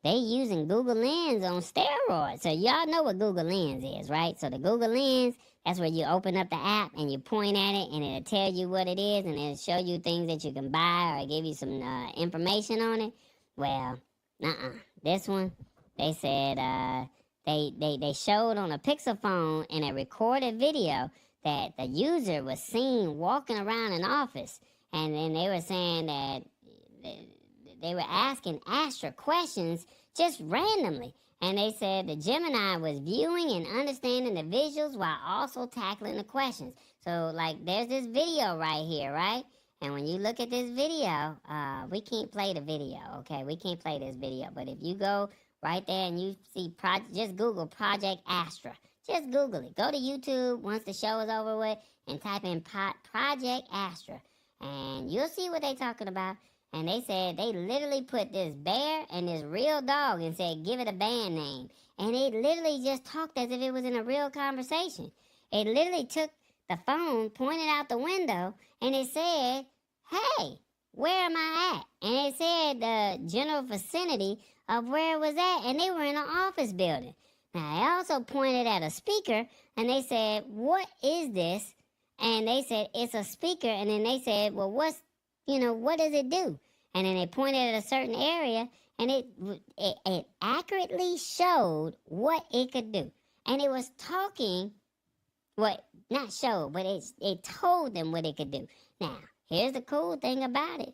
they using Google Lens on steroids. So y'all know what Google Lens is, right? So the Google Lens, that's where you open up the app and you point at it, and it'll tell you what it is, and it'll show you things that you can buy or give you some information on it. Well, this one, they said they showed on a Pixel phone in a recorded video that the user was seen walking around an office, and then they were saying that they were asking Astra questions just randomly, and they said the Gemini was viewing and understanding the visuals while also tackling the questions. So, like, there's this video right here, right? And when you look at this video, we can't play the video, okay? We can't play this video. But if you go right there and you see, just Google Project Astra. Just Google it. Go to YouTube once the show is over with and type in Project Astra. And you'll see what they're talking about. And they said they literally put this bear and this real dog and said, give it a band name. And it literally just talked as if it was in a real conversation. It literally took the phone, pointed out the window, and it said, hey, where am I at? And it said the general vicinity of where it was at, and they were in an office building. Now, they also pointed at a speaker, and they said, what is this? And they said, it's a speaker. And then they said, well, what does it do? And then they pointed at a certain area, and it accurately showed what it could do. And it was talking, not showed, but it told them what it could do. Now, here's the cool thing about it.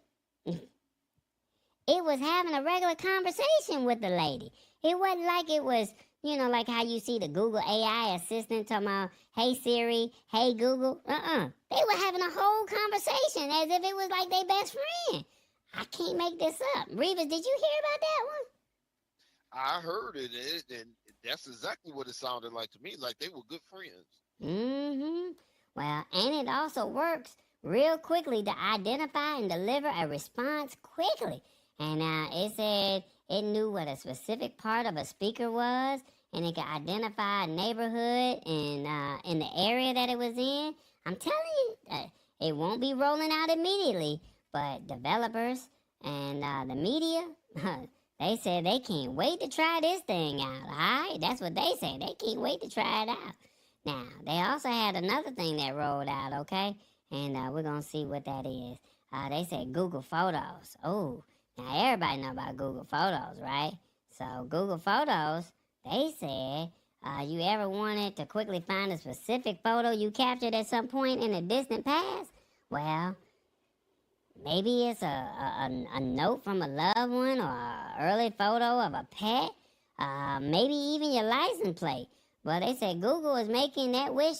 It was having a regular conversation with the lady. It wasn't like it was, like how you see the Google AI assistant talking about, hey Siri, hey Google. They were having a whole conversation as if it was like their best friend. I can't make this up. Revis, did you hear about that one? I heard it, and that's exactly what it sounded like to me, like they were good friends. Mm-hmm. Well, and it also works real quickly to identify and deliver a response quickly. And it said it knew what a specific part of a speaker was, and it could identify a neighborhood in the area that it was in. I'm telling you, it won't be rolling out immediately, but developers and the media, they said they can't wait to try this thing out. All right, that's what they say. They can't wait to try it out. Now, they also had another thing that rolled out, okay? And we're going to see what that is. They said Google Photos. Oh, now everybody know about Google Photos, right? So Google Photos, they said, you ever wanted to quickly find a specific photo you captured at some point in the distant past? Well, maybe it's a note from a loved one or an early photo of a pet. Maybe even your license plate. Well, they said Google is making that wish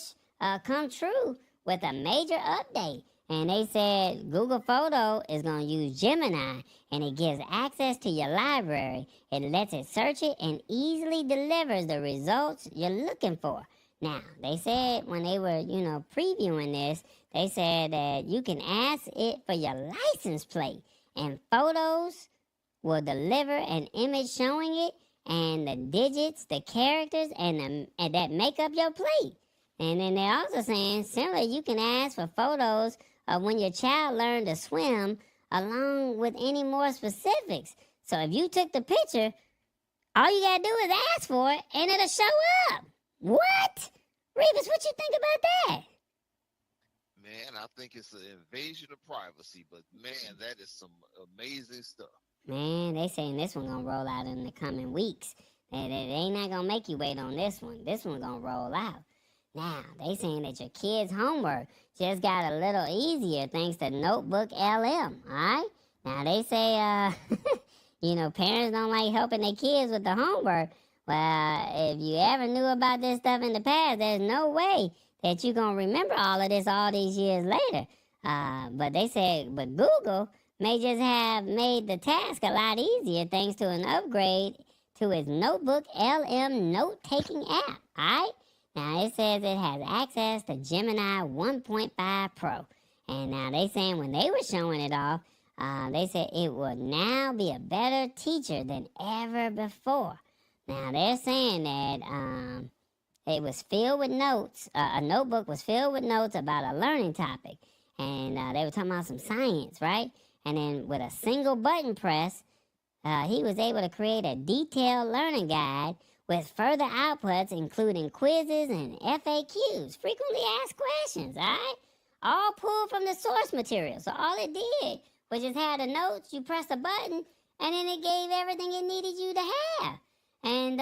come true with a major update. And they said Google Photo is going to use Gemini, and it gives access to your library. It lets it search it and easily delivers the results you're looking for. Now, they said when they were, previewing this, they said that you can ask it for your license plate, and Photos will deliver an image showing it, and the digits, the characters, and that make up your plate. And then they're also saying, similarly, you can ask for photos of when your child learned to swim, along with any more specifics. So if you took the picture, all you gotta do is ask for it, and it'll show up. What? Revis, what you think about that? Man, I think it's an invasion of privacy, but man, that is some amazing stuff. Man, they saying this one gonna roll out in the coming weeks. They not gonna make you wait on this one. This one gonna roll out. Now, they saying that your kids' homework just got a little easier thanks to Notebook LM, alright? Now, they say, parents don't like helping their kids with the homework. Well, if you ever knew about this stuff in the past, there's no way that you're gonna remember all of this all these years later. But they said, but Google may just have made the task a lot easier thanks to an upgrade to its Notebook LM note-taking app, alright? Now, it says it has access to Gemini 1.5 Pro. And now they saying when they were showing it off, they said it will now be a better teacher than ever before. Now, they're saying that it was filled with notes. A notebook was filled with notes about a learning topic. And they were talking about some science, right? And then with a single button press, he was able to create a detailed learning guide with further outputs, including quizzes and FAQs, frequently asked questions, all right? All pulled from the source material. So all it did was just had the notes, you press a button, and then it gave everything it needed you to have. And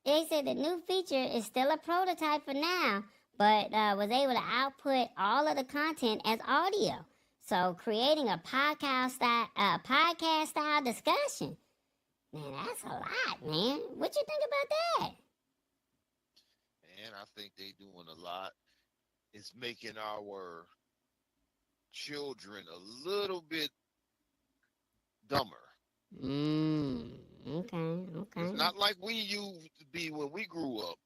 they said the new feature is still a prototype for now, but was able to output all of the content as audio. So creating a podcast style discussion. Man, that's a lot, man. What you think about that? Man, I think they doing a lot. It's making our children a little bit dumber. Okay. It's not like we used to be when we grew up.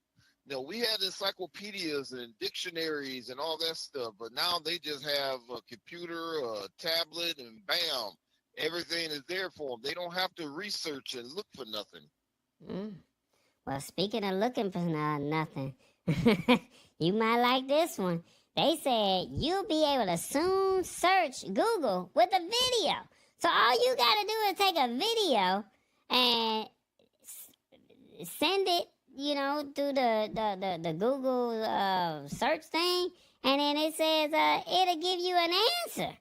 We had encyclopedias and dictionaries and all that stuff, but now they just have a computer, a tablet, and bam, everything is there for them. They don't have to research and look for nothing. Well, speaking of looking for nothing, you might like this one. They said you'll be able to soon search Google with a video. So all you got to do is take a video and send it, through the Google search thing, and then it says it'll give you an answer.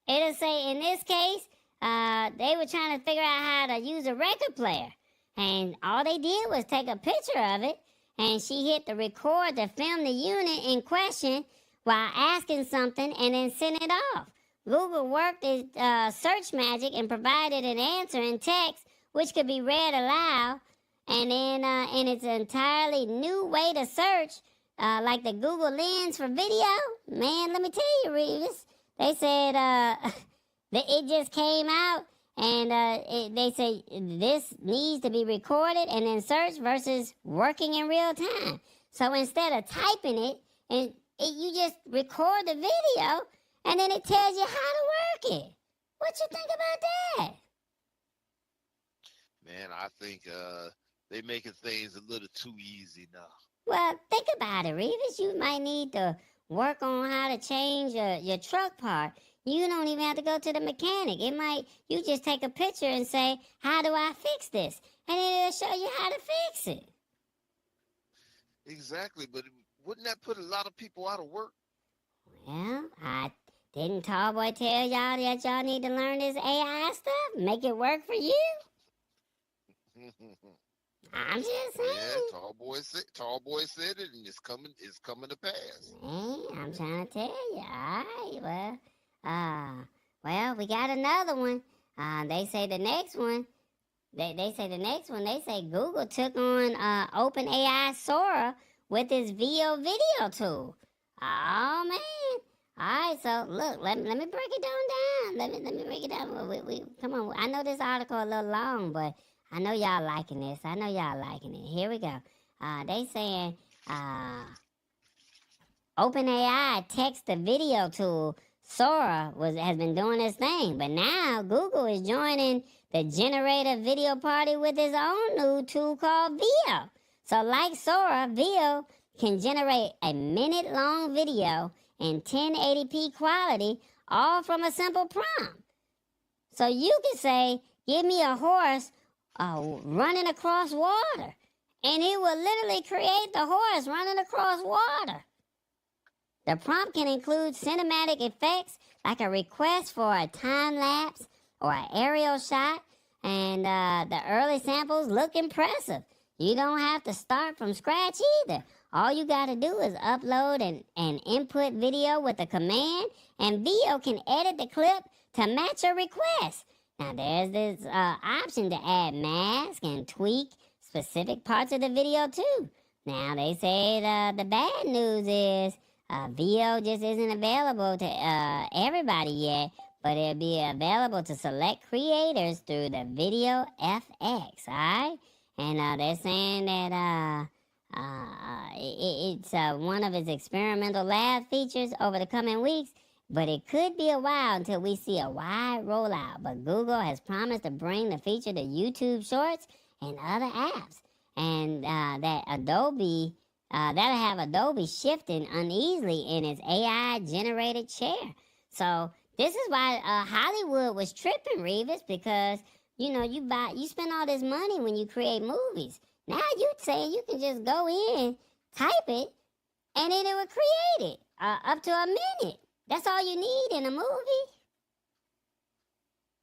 It'll say, in this case, they were trying to figure out how to use a record player, and all they did was take a picture of it, and she hit the record to film the unit in question while asking something, and then sent it off. Google worked its search magic and provided an answer in text, which could be read aloud. And then in its entirely new way to search, like the Google Lens for video, man, let me tell you, Revis, they said that it just came out, and they say this needs to be recorded and then searched versus working in real time. So instead of typing it, you just record the video, and then it tells you how to work it. What you think about that? Man, I think they making things a little too easy now. Well, think about it, Revis. You might need to work on how to change your truck part. You don't even have to go to the mechanic. You just take a picture and say, how do I fix this? And it'll show you how to fix it. Exactly, but wouldn't that put a lot of people out of work? Well, I didn't Tallboy tell y'all that y'all need to learn this AI stuff? Make it work for you? I'm just saying. Yeah, Tallboy said it, and it's coming to pass. Man, I'm trying to tell you. All right, well, we got another one. They say the next one. They say Google took on OpenAI Sora with its VO video tool. Oh man! All right, so look, let me break it down. Let me break it down. We come on. I know this article a little long, but I know y'all liking this. Here we go. They saying OpenAI text to video tool Sora has been doing its thing, but now Google is joining the generator video party with its own new tool called VO. So like Sora, VO can generate a minute-long video in 1080p quality, all from a simple prompt. So you can say, give me a horse running across water, and it will literally create the horse running across water. The prompt can include cinematic effects like a request for a time-lapse or an aerial shot, and the early samples look impressive. You don't have to start from scratch either. All you got to do is upload an input video with a command, and VO can edit the clip to match your request. Now, there's this option to add mask and tweak specific parts of the video, too. Now, they say the bad news is VO just isn't available to everybody yet, but it'll be available to select creators through the Video FX, all right? And they're saying that it's one of its experimental lab features over the coming weeks, but it could be a while until we see a wide rollout. But Google has promised to bring the feature to YouTube Shorts and other apps, and that'll have Adobe shifting uneasily in its AI-generated chair. So this is why Hollywood was tripping, Revis, because you spend all this money when you create movies. Now you saying you can just go in, type it, and then it will create it up to a minute. That's all you need in a movie.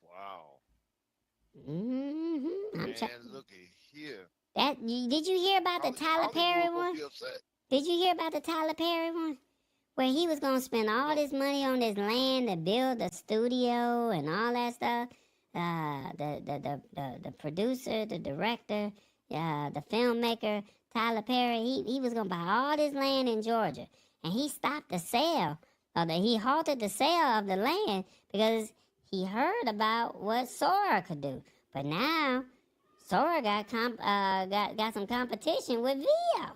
Wow. Mm-hmm. Man, look at here. Did you hear about the Tyler Perry one? Did you hear about the Tyler Perry one? Where he was going to spend all this money on this land to build a studio and all that stuff. The producer, the director, the filmmaker, Tyler Perry, he was going to buy all this land in Georgia. And he stopped the sale, he halted the sale of the land because he heard about what Sora could do. But now, Sora got some competition with VO.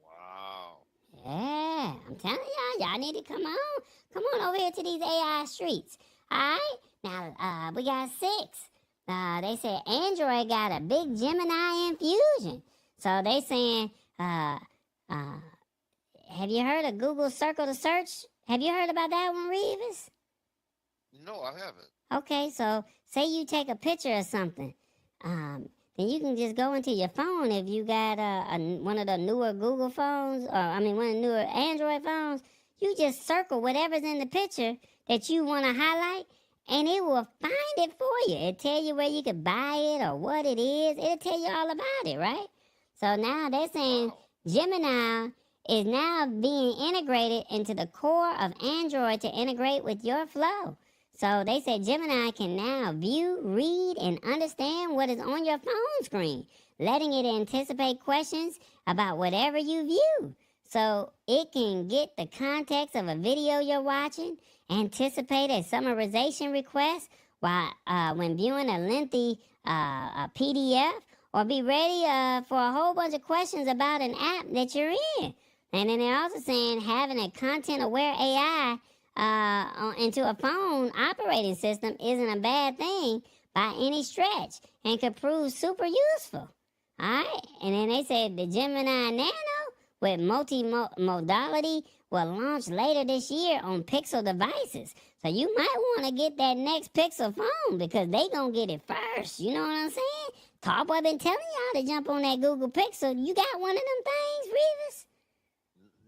Wow. Yeah, I'm telling y'all need to come on over here to these AI streets. All right, now we got 6. They said Android got a big Gemini infusion. So they saying, have you heard of Google Circle to Search? Have you heard about that one, Revis? No, I haven't. Okay, so say you take a picture of something, then you can just go into your phone if you got one of the newer Google phones, one of the newer Android phones. You just circle whatever's in the picture that you want to highlight, and it will find it for you. It'll tell you where you can buy it or what it is. It'll tell you all about it, right? So now they're saying Gemini is now being integrated into the core of Android to integrate with your flow. So they said Gemini can now view, read, and understand what is on your phone screen, letting it anticipate questions about whatever you view. So it can get the context of a video you're watching, anticipate a summarization request when viewing a lengthy PDF, or be ready for a whole bunch of questions about an app that you're in. And then they're also saying having a content-aware AI into a phone operating system isn't a bad thing, by any stretch and could prove super useful. All right, and then they said the Gemini Nano with multimodality will launch later this year on Pixel devices. So you might want to get that next Pixel phone because they gonna get it first. You know what I'm saying? Tallboy been telling y'all to jump on that Google Pixel. You got one of them things, Revis?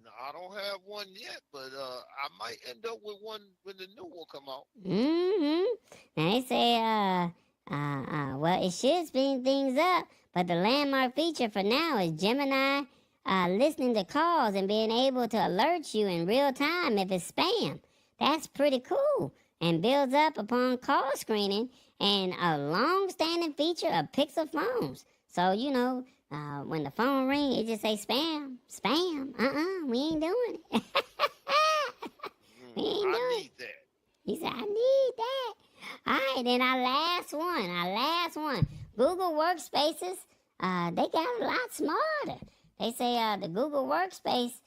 No, I don't have one yet, but I might end up with one when the new one come out. Now they say, well, it should speed things up, but the landmark feature for now is Gemini listening to calls and being able to alert you in real time if it's spam. That's pretty cool and builds up upon call screening and a long-standing feature of Pixel phones. So, you know, when the phone rings, it just say spam. We ain't doing it. We ain't doing I need that. He said, I need that. All right, then our last one. Google Workspaces, they got a lot smarter. They say the Google Workspace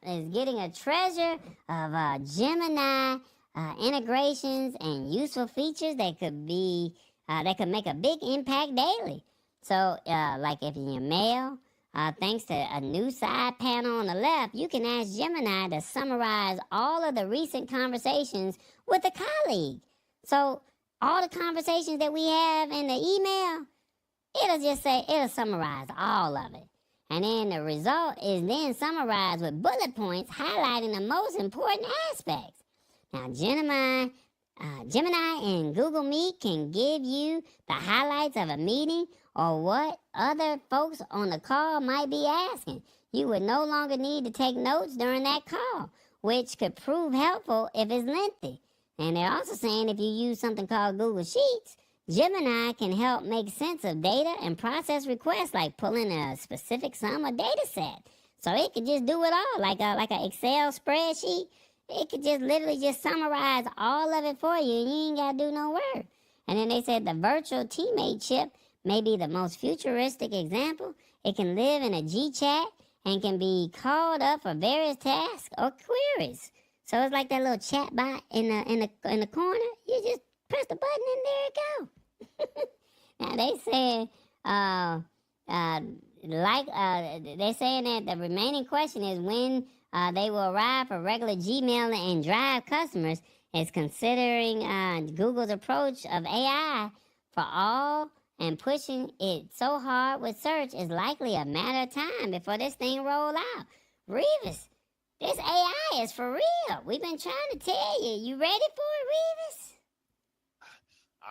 is getting a treasure of Gemini integrations and useful features that could make a big impact daily. So, like if in your mail, thanks to a new side panel on the left, you can ask Gemini to summarize all of the recent conversations with a colleague. So, all the conversations that we have in the email, it'll summarize all of it. And then the result is then summarized with bullet points highlighting the most important aspects. Now, Gemini and Google Meet can give you the highlights of a meeting or what other folks on the call might be asking. You would no longer need to take notes during that call, which could prove helpful if it's lengthy. And they're also saying if you use something called Google Sheets, Gemini can help make sense of data and process requests like pulling a specific sum or data set. So it could just do it all, like an Excel spreadsheet. It could just literally just summarize all of it for you, and you ain't got to do no work. And then they said the virtual teammate chip may be the most futuristic example. It can live in a G-chat and can be called up for various tasks or queries. So it's like that little chat bot in the corner. You just press the button and there it go. Now they said, they're saying that the remaining question is when they will arrive for regular Gmail and Drive customers. Is considering Google's approach of AI for all and pushing it so hard with search is likely a matter of time before this thing roll out. Revis, this AI is for real. We've been trying to tell you. You ready for it, Revis?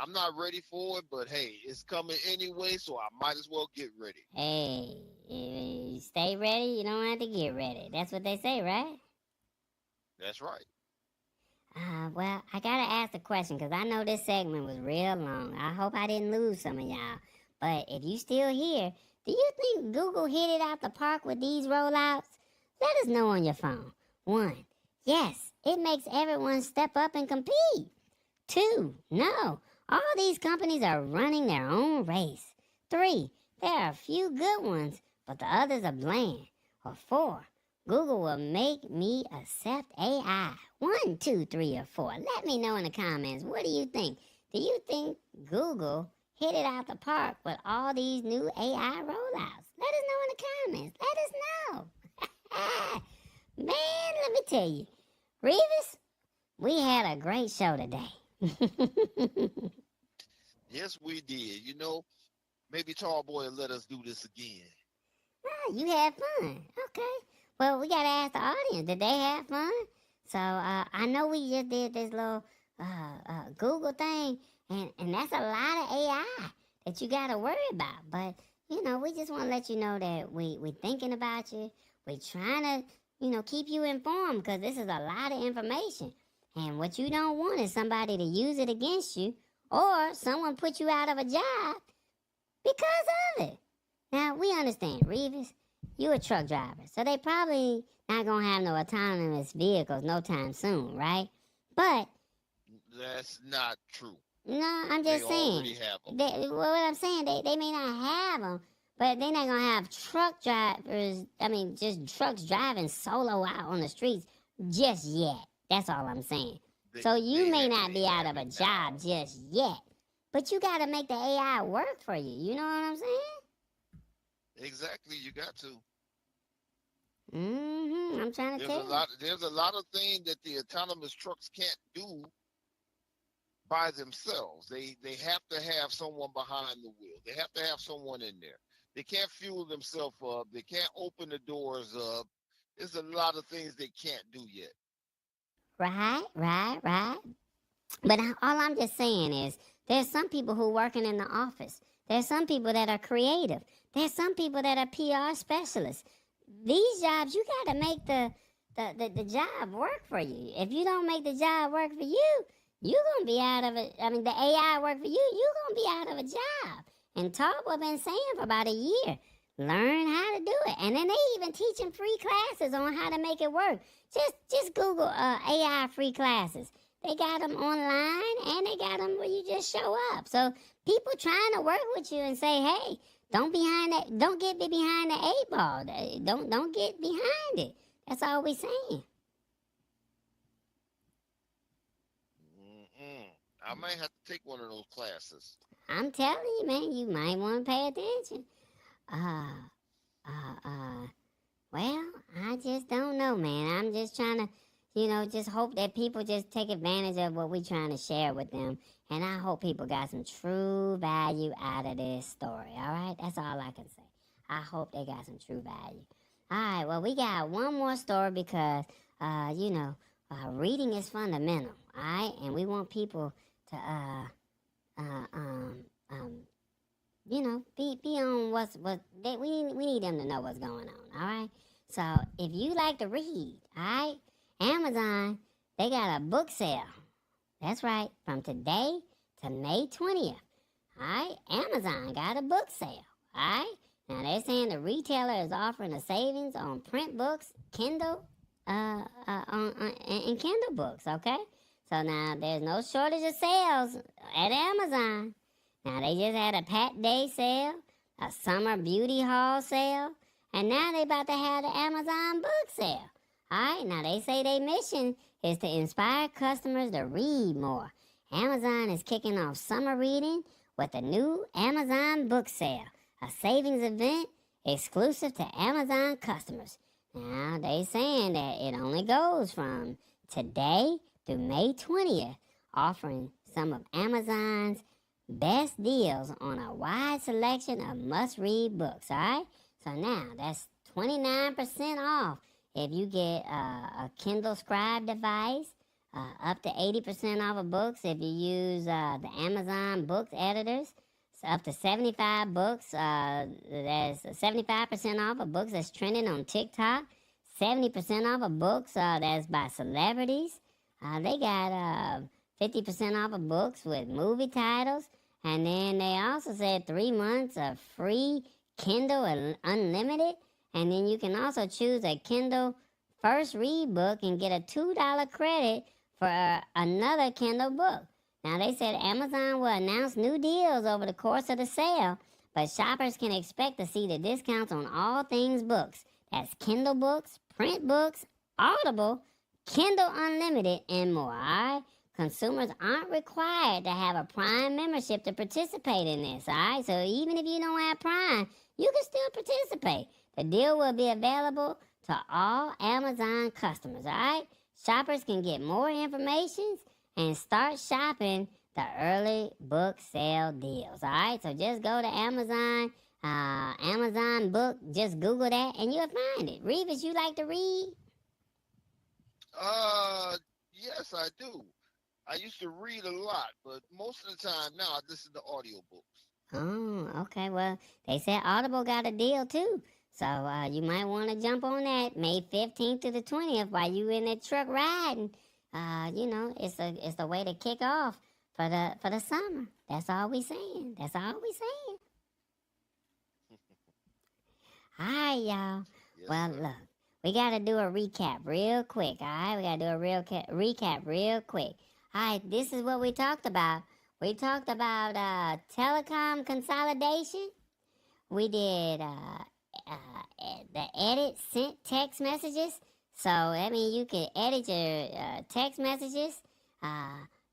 I'm not ready for it, but hey, it's coming anyway, so I might as well get ready. Hey, stay ready. You don't have to get ready. That's what they say, right? That's right. Well, I gotta ask the question because I know this segment was real long. I hope I didn't lose some of y'all. But if you still here, do you think Google hit it out the park with these rollouts? Let us know on your phone. 1, yes, it makes everyone step up and compete. 2, no, all these companies are running their own race. 3, there are a few good ones, but the others are bland. Or 4, Google will make me accept AI. 1, 2, 3, or 4. Let me know in the comments. What do you think? Do you think Google hit it out the park with all these new AI rollouts? Let us know in the comments. Let us know. Man, let me tell you. Revis, we had a great show today. Yes, we did. You know, maybe Tallboy will let us do this again. Oh, you had fun. Okay. Well, we got to ask the audience, did they have fun? So, I know we just did this little Google thing, and that's a lot of AI that you got to worry about. But, you know, we just want to let you know that we thinking about you. We trying to, you know, keep you informed because this is a lot of information. And what you don't want is somebody to use it against you or someone put you out of a job because of it. Now, we understand, Revis, you a truck driver, so they probably not going to have no autonomous vehicles no time soon, right? But that's not true. No, I'm just saying. Already have them. What I'm saying, they may not have them, but they're not going to have truck drivers, just trucks driving solo out on the streets just yet. That's all I'm saying. So you may not be out of a job just yet. But you got to make the AI work for you. You know what I'm saying? Exactly, you got to. I'm trying to tell you. There's a lot of things that the autonomous trucks can't do by themselves. They have to have someone behind the wheel. They have to have someone in there. They can't fuel themselves up. They can't open the doors up. There's a lot of things they can't do yet. Right. But all I'm just saying is there's some people who working in the office. There's some people that are creative. There's some people that are PR specialists. These jobs, you got to make the job work for you. If you don't make the job work for you, you're going to be out of it. I mean, the AI work for you, you're going to be out of a job. And Tmobile been saying for about a year, learn how to do it. And then they even teaching free classes on how to make it work. Just Google AI free classes. They got them online and they got them where you just show up. So people trying to work with you and say, hey, don't get behind the eight ball. Don't get behind it. That's all we saying. I might have to take one of those classes. I'm telling you, man, you might want to pay attention. Well, I just don't know, man. I'm just trying to, just hope that people just take advantage of what we're trying to share with them. And I hope people got some true value out of this story, all right? That's all I can say. I hope they got some true value. All right, well, we got one more story because, reading is fundamental, all right? And we want people to, be on we need them to know what's going on, all right? So if you like to read, all right, Amazon, they got a book sale. That's right, from today to May 20th. All right, Amazon got a book sale. All right, now they're saying the retailer is offering a savings on print books, Kindle, and Kindle books. Okay, so now there's no shortage of sales at Amazon. Now they just had a Pat Day sale, a summer beauty haul sale, and now they about to have the Amazon book sale. All right, now they say their mission is to inspire customers to read more. Amazon is kicking off summer reading with a new Amazon book sale, a savings event exclusive to Amazon customers. Now they saying that it only goes from today through May 20th, offering some of Amazon's best deals on a wide selection of must-read books, all right? So now that's 29% off if you get a Kindle Scribe device, up to 80% off of books if you use the Amazon Books editors. So up to 75 books, that's 75% off of books that's trending on TikTok. 70% off of books that's by celebrities. They got 50% off of books with movie titles. And then they also said 3 months of free Kindle Unlimited. And then you can also choose a Kindle First Read book and get a $2 credit for another Kindle book. Now, they said Amazon will announce new deals over the course of the sale, but shoppers can expect to see the discounts on all things books. That's Kindle books, print books, Audible, Kindle Unlimited, and more. All right? Consumers aren't required to have a Prime membership to participate in this. All right? So even if you don't have Prime, you can still participate. The deal will be available to all Amazon customers, all right? Shoppers can get more information and start shopping the early book sale deals, all right? So just go to Amazon, Amazon book, just Google that, and you'll find it. Revis, you like to read? Yes, I do. I used to read a lot, but most of the time now I listen to audiobooks. Oh, okay. Well, they said Audible got a deal too. So you might want to jump on that May 15th to the 20th while you in that truck riding. It's the way to kick off for the summer. That's all we saying. That's all we saying. All right, y'all. Yes, Well, sir. look, we got to do a recap real quick. All right, we got to do a real recap real quick. All right, this is what we talked about. We talked about telecom consolidation. We did the edit sent text messages. So, I mean, you can edit your text messages.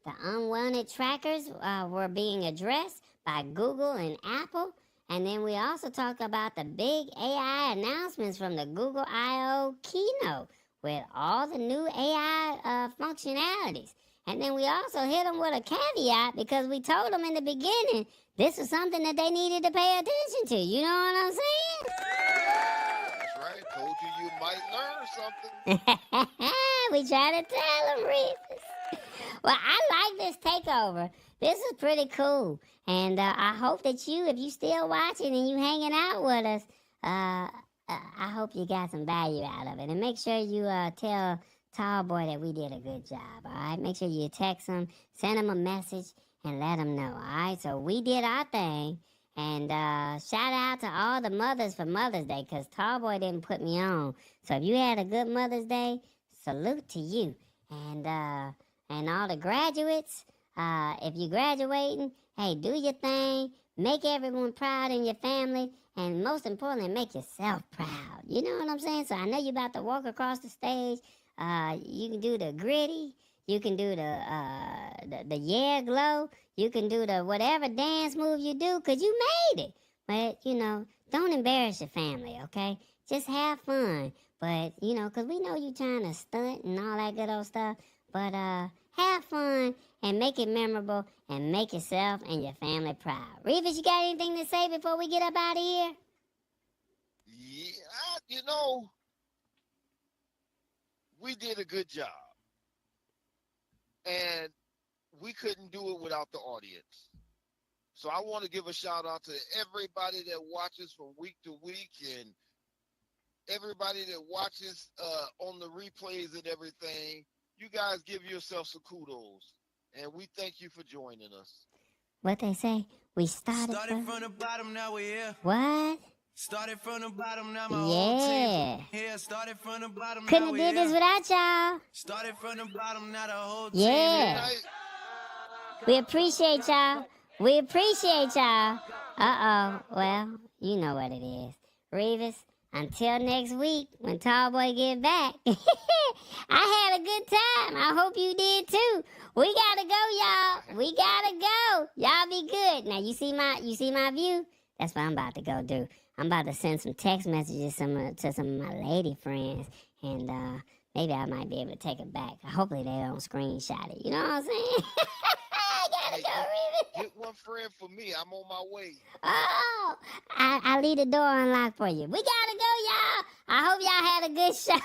The unwanted trackers were being addressed by Google and Apple. And then we also talk about the big AI announcements from the Google I.O. keynote with all the new AI functionalities. And then we also hit them with a caveat because we told them in the beginning this was something that they needed to pay attention to. You know what I'm saying? That's right. Told you might learn something. We try to tell them, Revis. Well, I like this takeover. This is pretty cool. And I hope that you, if you still watching and you hanging out with us, I hope you got some value out of it. And make sure you tell Tall Boy that we did a good job, all right? Make sure you text him, send him a message, and let him know, all right? So we did our thing. And shout out to all the mothers for Mother's Day because Tall Boy didn't put me on. So if you had a good Mother's Day, salute to you. And all the graduates, if you're graduating, hey, do your thing. Make everyone proud in your family. And most importantly, make yourself proud. You know what I'm saying? So I know you're about to walk across the stage. You can do the gritty. You can do the yeah glow. You can do the whatever dance move you do because you made it. But, you know, don't embarrass your family, okay? Just have fun. But, you know, because we know you're trying to stunt and all that good old stuff. But have fun and make it memorable and make yourself and your family proud. Revis, you got anything to say before we get up out of here? Yeah, you know, we did a good job. And we couldn't do it without the audience. So I want to give a shout out to everybody that watches from week to week and everybody that watches on the replays and everything. You guys give yourself some kudos. And we thank you for joining us. What they say? We started from the bottom, now we're here. What? Started from the bottom, now my whole team here. Started from the bottom, Couldn't now have we're did this without y'all. Started from the bottom, now the whole team. Yeah. We appreciate y'all. We appreciate y'all. Uh-oh. Well, you know what it is. Revis, until next week when Tall Boy get back. I had a good time. I hope you did too. We gotta go, y'all. We gotta go. Y'all be good. Now you see my view? That's what I'm about to go do. I'm about to send some text messages to some of my lady friends, and maybe I might be able to take it back. Hopefully they don't screenshot it. You know what I'm saying? I gotta go, Revis. Get one friend for me. I'm on my way. Oh, I'll leave the door unlocked for you. We gotta go, y'all. I hope y'all had a good show.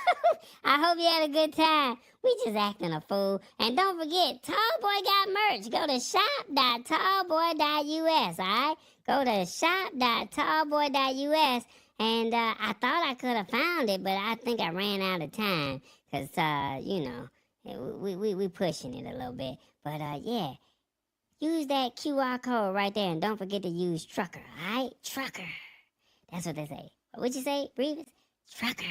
I hope you had a good time. We just acting a fool. And don't forget, Tall Boy got merch. Go to shop.tallboy.us, all right? Go to shop.tallboy.us. And I thought I could have found it, but I think I ran out of time. Because, you know, we pushing it a little bit. But, yeah. Use that QR code right there, and don't forget to use Trucker, all right? Trucker. That's what they say. What'd you say, Revis? Trucker.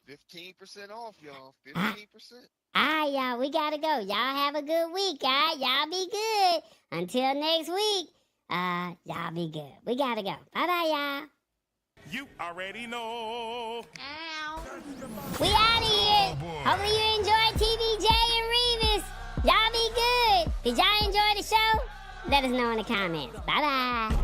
15% off, y'all. 15%. All right, y'all. We got to go. Y'all have a good week, all right? Y'all be good. Until next week, y'all be good. We got to go. Bye-bye, y'all. You already know. Ow. We out of here. Hopefully you enjoyed TBJ and Revis. Y'all be good. Did y'all enjoy the show? Let us know in the comments. Bye-bye.